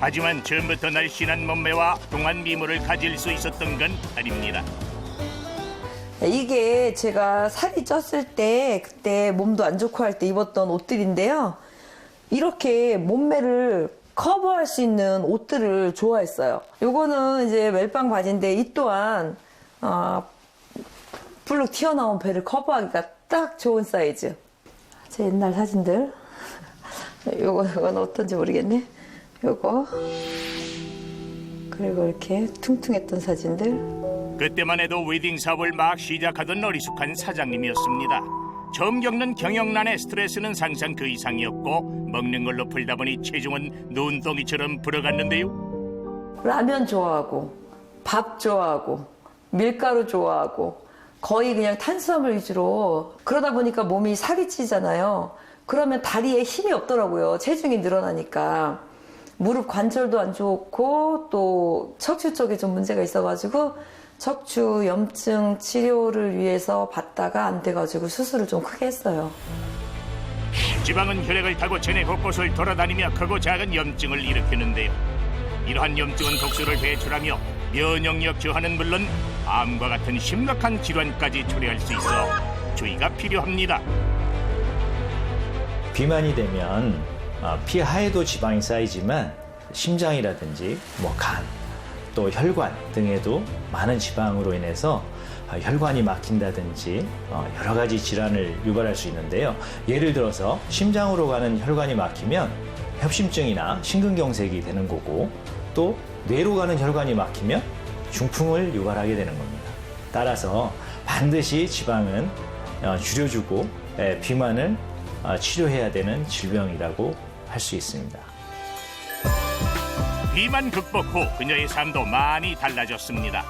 하지만 처음부터 날씬한 몸매와 동안 미모를 가질 수 있었던 건 아닙니다. 이게 제가 살이 쪘을 때 그때 몸도 안 좋고 할 때 입었던 옷들인데요. 이렇게 몸매를 커버할 수 있는 옷들을 좋아했어요. 요거는 이제 멜빵 바지인데 이 또한 불룩 튀어나온 배를 커버하기가 딱 좋은 사이즈. 제 옛날 사진들. 이건 어떤지 모르겠네. 요거. 그리고 이렇게 퉁퉁했던 사진들. 그때만 해도 웨딩 사업을 막 시작하던 어리숙한 사장님이었습니다. 처음 겪는 경영난의 스트레스는 상상 그 이상이었고 먹는 걸로 풀다 보니 체중은 눈덩이처럼 불어갔는데요. 라면 좋아하고 밥 좋아하고 밀가루 좋아하고 거의 그냥 탄수화물 위주로 그러다 보니까 몸이 살이 찌잖아요. 그러면 다리에 힘이 없더라고요. 체중이 늘어나니까. 무릎 관절도 안 좋고 또 척추 쪽에 좀 문제가 있어가지고 척추 염증 치료를 위해서 받다가 안 돼가지고 수술을 좀 크게 했어요. 지방은 혈액을 타고 체내 곳곳을 돌아다니며 크고 작은 염증을 일으키는데요. 이러한 염증은 독소를 배출하며 면역력 저하는 물론 암과 같은 심각한 질환까지 초래할 수 있어 주의가 필요합니다. 비만이 되면 피 하에도 지방이 쌓이지만 심장이라든지 간, 또 혈관 등에도 많은 지방으로 인해서 혈관이 막힌다든지 여러 가지 질환을 유발할 수 있는데요. 예를 들어서 심장으로 가는 혈관이 막히면 협심증이나 심근경색이 되는 거고 또 뇌로 가는 혈관이 막히면 중풍을 유발하게 되는 겁니다. 따라서 반드시 지방은 줄여주고 비만을 치료해야 되는 질병이라고 할 수 있습니다. 비만 극복 후 그녀의 삶도 많이 달라졌습니다.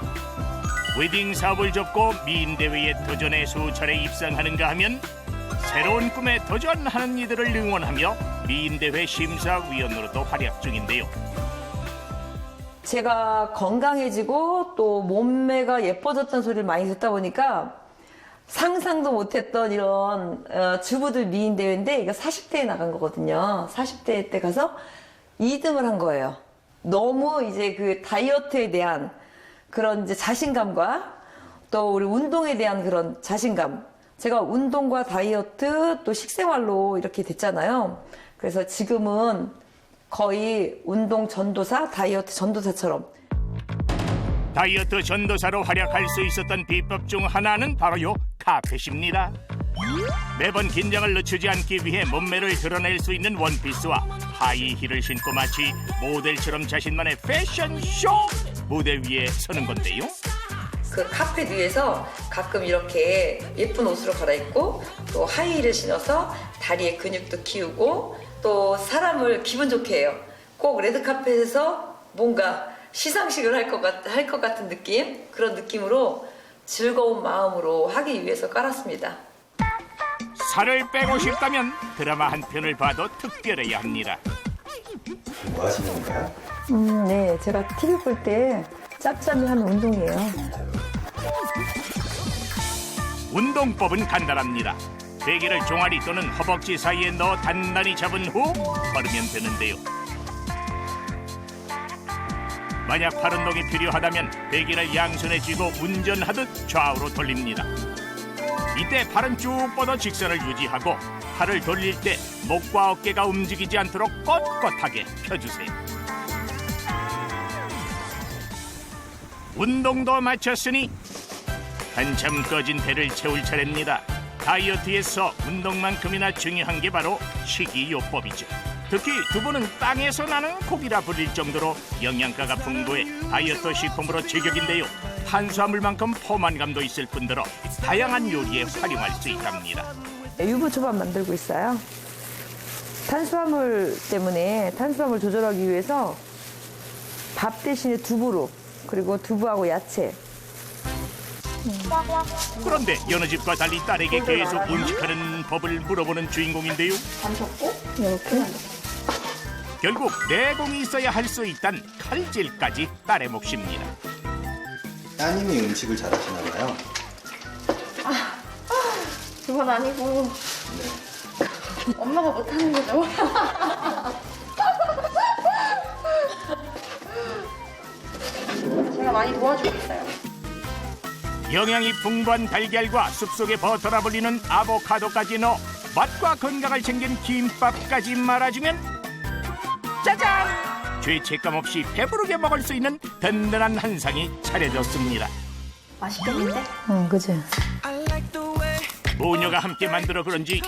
웨딩 사업을 접고 미인 대회에 도전해 수차례 입상하는가 하면 새로운 꿈에 도전하는 이들을 응원하며 미인 대회 심사위원으로도 활약 중인데요. 제가 건강해지고 또 몸매가 예뻐졌다는 소리를 많이 듣다 보니까 상상도 못했던 이런 주부들 미인 대회인데 이거 40대에 나간 거거든요. 40대 때 가서 2등을 한 거예요. 너무 이제 그 다이어트에 대한 그런 이제 자신감과 또 우리 운동에 대한 그런 자신감. 제가 운동과 다이어트 또 식생활로 이렇게 됐잖아요. 그래서 지금은 거의 운동 전도사, 다이어트 전도사처럼. 다이어트 전도사로 활약할 수 있었던 비법 중 하나는 바로 카펫입니다. 매번 긴장을 늦추지 않기 위해 몸매를 드러낼 수 있는 원피스와 하이힐을 신고 마치 모델처럼 자신만의 패션쇼 무대 위에 서는 건데요. 그 카펫 위에서 가끔 이렇게 예쁜 옷으로 갈아입고 또 하이힐을 신어서 다리에 근육도 키우고 또 사람을 기분 좋게 해요. 꼭 레드카펫에서 뭔가 시상식을 할 것 같은 느낌? 그런 느낌으로 즐거운 마음으로 하기 위해서 깔았습니다. 살을 빼고 싶다면 드라마 한 편을 봐도 특별해야 합니다. 뭐 하시는 거예요? 네, 제가 TV 볼 때 짭짭이 하는 운동이에요. 운동법은 간단합니다. 베개를 종아리 또는 허벅지 사이에 넣어 단단히 잡은 후 걸으면 되는데요. 만약 팔 운동이 필요하다면 베개를 양손에 쥐고 운전하듯 좌우로 돌립니다. 이때 팔은 쭉 뻗어 직선을 유지하고 팔을 돌릴 때 목과 어깨가 움직이지 않도록 꼿꼿하게 펴주세요. 운동도 마쳤으니 한참 꺼진 배를 채울 차례입니다. 다이어트에서 운동만큼이나 중요한 게 바로 식이요법이죠. 특히 두부는 땅에서 나는 고기라 불릴 정도로 영양가가 풍부해 다이어트 식품으로 제격인데요. 탄수화물만큼 포만감도 있을 뿐더러 다양한 요리에 활용할 수 있답니다. 유부초밥 만들고 있어요. 탄수화물 때문에 탄수화물 조절하기 위해서 밥 대신에 두부로 그리고 두부하고 야채. 그런데 여느 집과 달리 딸에게 계속 음식하는 법을 물어보는 주인공인데요. 이렇게. 결국 내공이 있어야 할 수 있단 칼질까지 딸의 몫입니다. 따님이 음식을 잘하시나 봐요. 그건 아니고 엄마가 못하는 거죠. 제가 많이 도와주고 있어요. 영양이 풍부한 달걀과 숲속의 버터라 불리는 아보카도까지 넣어 맛과 건강을 챙긴 김밥까지 말아주면 짜잔! 죄책감 없이 배부르게 먹을 수 있는 든든한 한상이 차려졌습니다. 맛있겠는데? 응, 그치. 모녀가 함께 만들어 그런지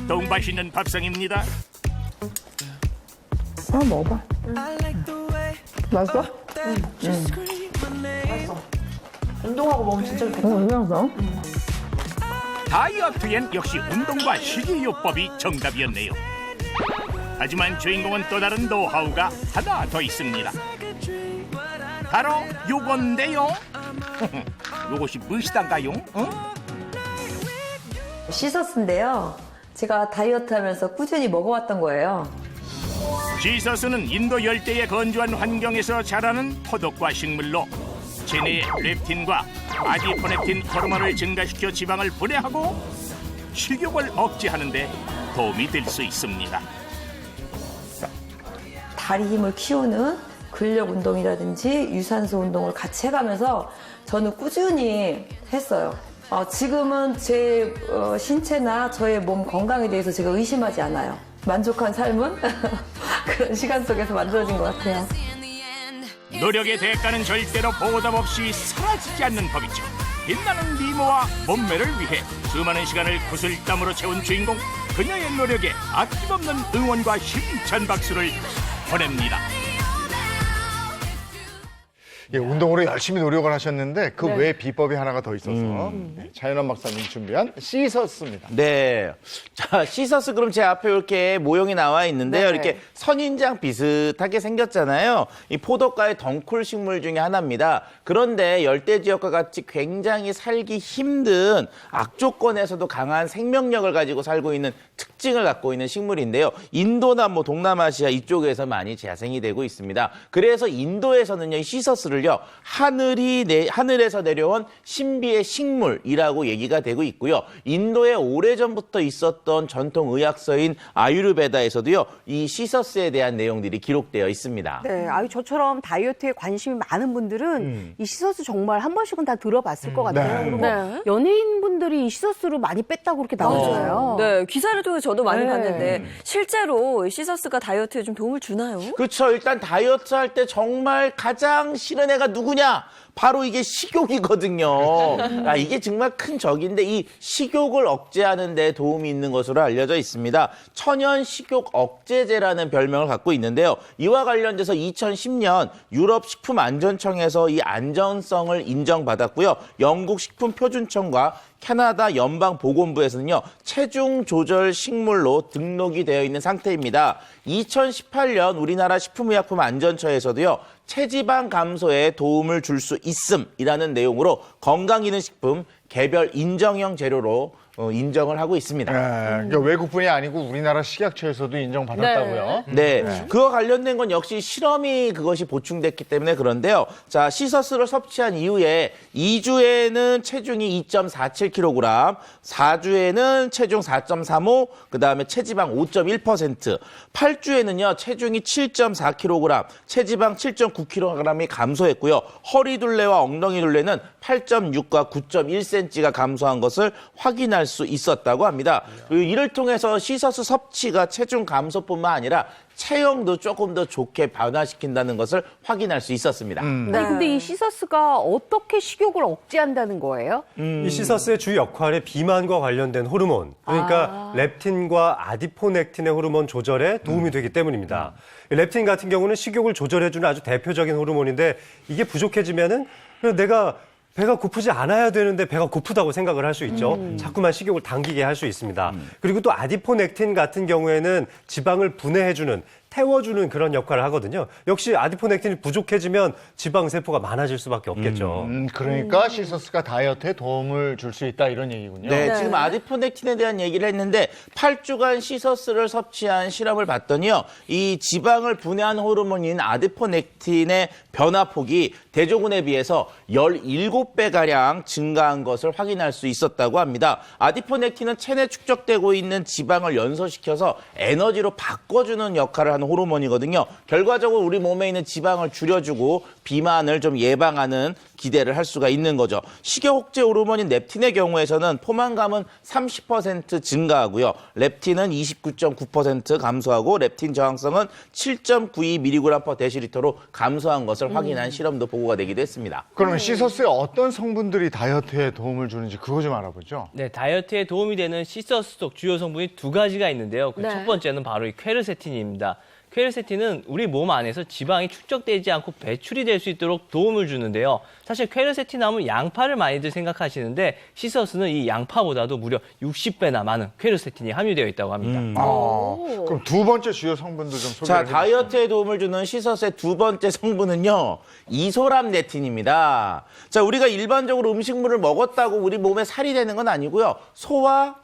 더욱 맛있는 밥상입니다. 먹어봐. 맛있어? 맛있어. 운동하고 먹으면 진짜 좋겠다. 다이어트엔 역시 운동과 식이요법이 정답이었네요. 하지만 주인공은 또 다른 노하우가 하나 더 있습니다. 바로 요건데요. 요것이 무엇이단가요? 시서스인데요. 제가 다이어트 하면서 꾸준히 먹어왔던 거예요. 시서스는 인도 열대의 건조한 환경에서 자라는 포독과 식물로 체내의 렙틴과 아디포넥틴 호르몬을 증가시켜 지방을 분해하고 식욕을 억제하는 데 도움이 될 수 있습니다. 다리 힘을 키우는 근력 운동이라든지 유산소 운동을 같이 해가면서 저는 꾸준히 했어요. 지금은 제 신체나 저의 몸 건강에 대해서 제가 의심하지 않아요. 만족한 삶은 그런 시간 속에서 만들어진 것 같아요. 노력의 대가는 절대로 보답 없이 사라지지 않는 법이죠. 빛나는 미모와 몸매를 위해 수많은 시간을 구슬땀으로 채운 주인공, 그녀의 노력에 아낌없는 응원과 힘찬 박수를 보냅니다. 예, 운동으로 열심히 노력을 하셨는데 그 외에 비법이 하나가 더 있어서 네, 차윤환 박사님 준비한 시서스입니다. 네. 자, 시서스 그럼 제 앞에 이렇게 모형이 나와 있는데요. 네. 이렇게 선인장 비슷하게 생겼잖아요. 이 포도과의 덩쿨 식물 중에 하나입니다. 그런데 열대 지역과 같이 굉장히 살기 힘든 악조건에서도 강한 생명력을 가지고 살고 있는 특징을 갖고 있는 식물인데요. 인도나 뭐 동남아시아 이쪽에서 많이 재생이 되고 있습니다. 그래서 인도에서는요, 이 시서스를요, 하늘에서 내려온 신비의 식물이라고 얘기가 되고 있고요. 인도에 오래전부터 있었던 전통 의학서인 아유르베다에서도요, 이 시서스에 대한 내용들이 기록되어 있습니다. 네, 저처럼 다이어트에 관심이 많은 분들은 이 시서스 정말 한 번씩은 다 들어봤을 것 같아요. 네. 그리고 네. 연예인분들이 이 시서스로 많이 뺐다고 그렇게 나오잖아요. 네, 기사를 통해 저도 많이 네. 봤는데 실제로 시서스가 다이어트에 좀 도움을 주나요? 그렇죠. 일단 다이어트 할 때 정말 가장 싫은 애가 누구냐? 바로 이게 식욕이거든요. 이게 정말 큰 적인데 이 식욕을 억제하는 데 도움이 있는 것으로 알려져 있습니다. 천연 식욕 억제제라는 별명을 갖고 있는데요. 이와 관련돼서 2010년 유럽 식품안전청에서 이 안전성을 인정받았고요. 영국 식품표준청과 캐나다 연방보건부에서는요, 체중 조절 식물로 등록이 되어 있는 상태입니다. 2018년 우리나라 식품의약품안전처에서도요, 체지방 감소에 도움을 줄 수 있음이라는 내용으로 건강기능식품 개별 인정형 재료로 인정을 하고 있습니다. 그러니까 외국분이 아니고 우리나라 식약처에서도 인정받았다고요. 네. 그와 관련된 건 역시 실험이 그것이 보충됐기 때문에 그런데요. 자, 시서스를 섭취한 이후에 2주에는 체중이 2.47kg, 4주에는 체중 4.35, 그다음에 체지방 5.1%, 8주에는요, 체중이 7.4kg, 체지방 7.9kg이 감소했고요. 허리 둘레와 엉덩이 둘레는 8.6과 9.1cm가 감소한 것을 확인할 수 있었다고 합니다. 그리고 이를 통해서 시서스 섭취가 체중 감소뿐만 아니라 체형도 조금 더 좋게 변화시킨다는 것을 확인할 수 있었습니다. 아니, 근데 이 시서스가 어떻게 식욕을 억제한다는 거예요? 이 시서스의 주 역할이 비만과 관련된 호르몬, 그러니까 렙틴과 아디포넥틴의 호르몬 조절에 도움이 되기 때문입니다. 렙틴 같은 경우는 식욕을 조절해주는 아주 대표적인 호르몬인데 이게 부족해지면은 내가 배가 고프지 않아야 되는데 배가 고프다고 생각을 할 수 있죠. 자꾸만 식욕을 당기게 할 수 있습니다. 그리고 또 아디포넥틴 같은 경우에는 지방을 분해해주는, 태워주는 그런 역할을 하거든요. 역시 아디포넥틴이 부족해지면 지방세포가 많아질 수밖에 없겠죠. 그러니까 시서스가 다이어트에 도움을 줄 수 있다 이런 얘기군요. 네, 지금 아디포넥틴에 대한 얘기를 했는데 8주간 시서스를 섭취한 실험을 봤더니요. 이 지방을 분해하는 호르몬인 아디포넥틴의 변화폭이 대조군에 비해서 17배가량 증가한 것을 확인할 수 있었다고 합니다. 아디포넥틴은 체내에 축적되고 있는 지방을 연소시켜서 에너지로 바꿔주는 역할을 하는 호르몬이거든요. 결과적으로 우리 몸에 있는 지방을 줄여주고 비만을 좀 예방하는 기대를 할 수가 있는 거죠. 식욕억제 호르몬인 렙틴의 경우에서는 포만감은 30% 증가하고요. 렙틴은 29.9% 감소하고 렙틴 저항성은 7.92mg/dl로 감소한 것을 확인한 실험도 보고가 되기도 했습니다. 그러면 시서스의 어떤 성분들이 다이어트에 도움을 주는지 그거 좀 알아보죠. 네, 다이어트에 도움이 되는 시서스 속 주요 성분이 두 가지가 있는데요. 그 첫 번째는 바로 이 퀘르세틴입니다. 퀘르세틴은 우리 몸 안에서 지방이 축적되지 않고 배출이 될 수 있도록 도움을 주는데요. 사실 퀘르세틴 하면 양파를 많이들 생각하시는데 시서스는 이 양파보다도 무려 60배나 많은 퀘르세틴이 함유되어 있다고 합니다. 그럼 두 번째 주요 성분도 좀 소개해 자, 주세요. 다이어트에 도움을 주는 시서스의 두 번째 성분은요, 이소람네틴입니다. 자, 우리가 일반적으로 음식물을 먹었다고 우리 몸에 살이 되는 건 아니고요. 소화,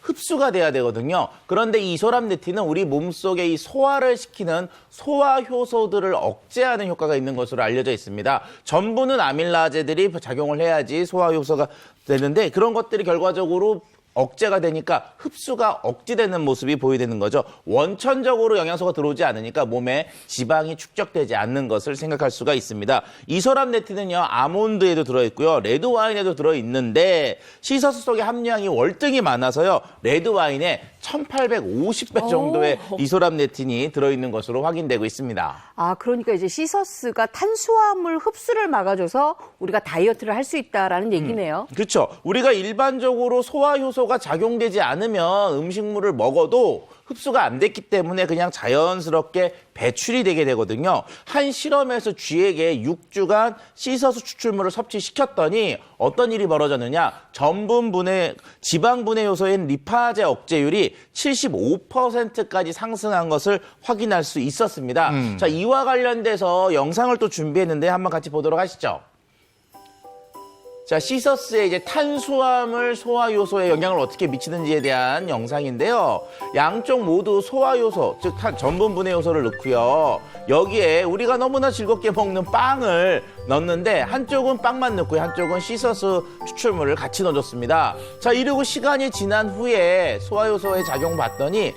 흡수가 돼야 되거든요. 그런데 이 이소람네틴은 우리 몸속에 이 소화를 시키는 소화 효소들을 억제하는 효과가 있는 것으로 알려져 있습니다. 전부는 아밀라제들이 작용을 해야지 소화 효소가 되는데 그런 것들이 결과적으로 억제가 되니까 흡수가 억제되는 모습이 보이는 거죠. 원천적으로 영양소가 들어오지 않으니까 몸에 지방이 축적되지 않는 것을 생각할 수가 있습니다. 이소람네틴은요, 아몬드에도 들어있고요, 레드와인에도 들어있는데 시서스 속의 함유량이 월등히 많아서요, 레드와인에 1850배 정도의 이소람네틴이 들어있는 것으로 확인되고 있습니다. 아, 그러니까 이제 시서스가 탄수화물 흡수를 막아줘서 우리가 다이어트를 할 수 있다라는 얘기네요. 그렇죠. 우리가 일반적으로 소화 효소가 작용되지 않으면 음식물을 먹어도 흡수가 안 됐기 때문에 그냥 자연스럽게 배출이 되게 되거든요. 한 실험에서 쥐에게 6주간 시서스 추출물을 섭취시켰더니 어떤 일이 벌어졌느냐. 지방 분해 요소인 리파제 억제율이 75%까지 상승한 것을 확인할 수 있었습니다. 자, 이와 관련돼서 영상을 또 준비했는데 한번 같이 보도록 하시죠. 자, 시서스의 이제 탄수화물 소화 요소에 영향을 어떻게 미치는지에 대한 영상인데요. 양쪽 모두 소화 요소, 즉 전분 분해 요소를 넣고요. 여기에 우리가 너무나 즐겁게 먹는 빵을 넣는데 한쪽은 빵만 넣고요. 한쪽은 시서스 추출물을 같이 넣어줬습니다. 자, 이러고 시간이 지난 후에 소화 요소의 작용 봤더니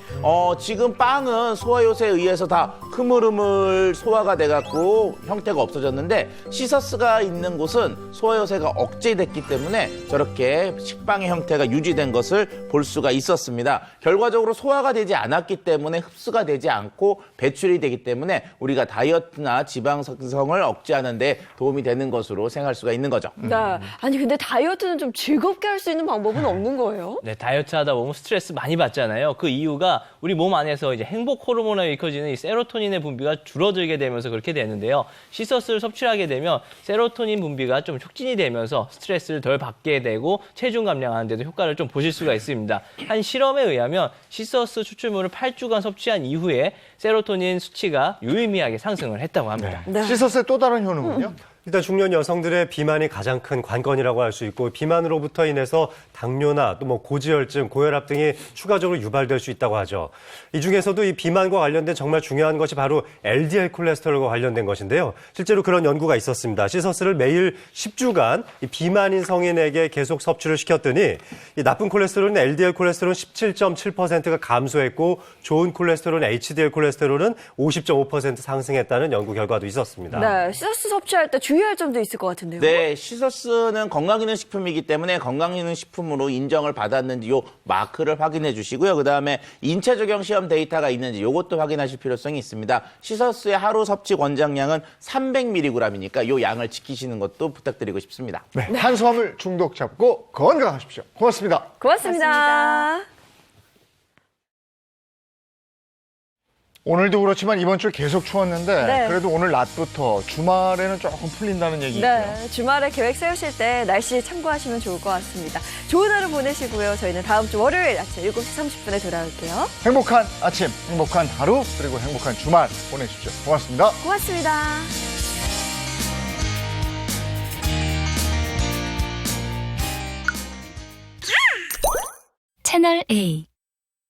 지금 빵은 소화 요소에 의해서 다 흐물흐물 소화가 돼갖고 형태가 없어졌는데 시서스가 있는 곳은 소화 요소가 억제됐기 때문에 저렇게 식빵의 형태가 유지된 것을 볼 수가 있었습니다. 결과적으로 소화가 되지 않았기 때문에 흡수가 되지 않고 배출이 되기 때문에 우리가 다이어트나 지방 생성을 억제하는 데 도움이 되는 것으로 생각할 수가 있는 거죠. 네. 아니 근데 다이어트는 좀 즐겁게 할 수 있는 방법은 없는 거예요? 네, 다이어트 하다 보면 스트레스 많이 받잖아요. 그 이유가 우리 몸 안에서 이제 행복 호르몬에 일으켜지는 이 세로토닌의 분비가 줄어들게 되면서 그렇게 되는데요. 시서스를 섭취하게 되면 세로토닌 분비가 좀 촉진이 되면서 스트레스를 덜 받게 되고 체중 감량하는 데도 효과를 좀 보실 수가 있습니다. 한 실험에 의하면 시서스 추출물을 8주간 섭취한 이후에 세로토닌 수치가 유의미하게 상승을 했다고 합니다. 네. 시서스의 또 다른 효능은요? 일단 중년 여성들의 비만이 가장 큰 관건이라고 할 수 있고 비만으로부터 인해서 당뇨나 또 뭐 고지혈증, 고혈압 등이 추가적으로 유발될 수 있다고 하죠. 이 중에서도 이 비만과 관련된 정말 중요한 것이 바로 LDL 콜레스테롤과 관련된 것인데요. 실제로 그런 연구가 있었습니다. 시서스를 매일 10주간 이 비만인 성인에게 계속 섭취를 시켰더니 이 나쁜 콜레스테롤은 LDL 콜레스테롤은 17.7%가 감소했고 좋은 콜레스테롤은 HDL 콜레스테롤은 50.5% 상승했다는 연구 결과도 있었습니다. 네, 시서스 섭취할 때 주의할 점도 있을 것 같은데요. 네, 시서스는 건강기능식품이기 때문에 건강기능식품으로 인정을 받았는지 요 마크를 확인해 주시고요. 그다음에 인체 적용 시험 데이터가 있는지 요것도 확인하실 필요성이 있습니다. 시서스의 하루 섭취 권장량은 300mg이니까 요 양을 지키시는 것도 부탁드리고 싶습니다. 네, 탄수화물 중독 잡고 건강하십시오. 고맙습니다. 고맙습니다. 오늘도 그렇지만 이번 주 계속 추웠는데 네. 그래도 오늘 낮부터 주말에는 조금 풀린다는 얘기 있고요. 네, 주말에 계획 세우실 때 날씨 참고하시면 좋을 것 같습니다. 좋은 하루 보내시고요. 저희는 다음 주 월요일 아침 7시 30분에 돌아올게요. 행복한 아침, 행복한 하루, 그리고 행복한 주말 보내십시오. 고맙습니다. 고맙습니다. 채널 A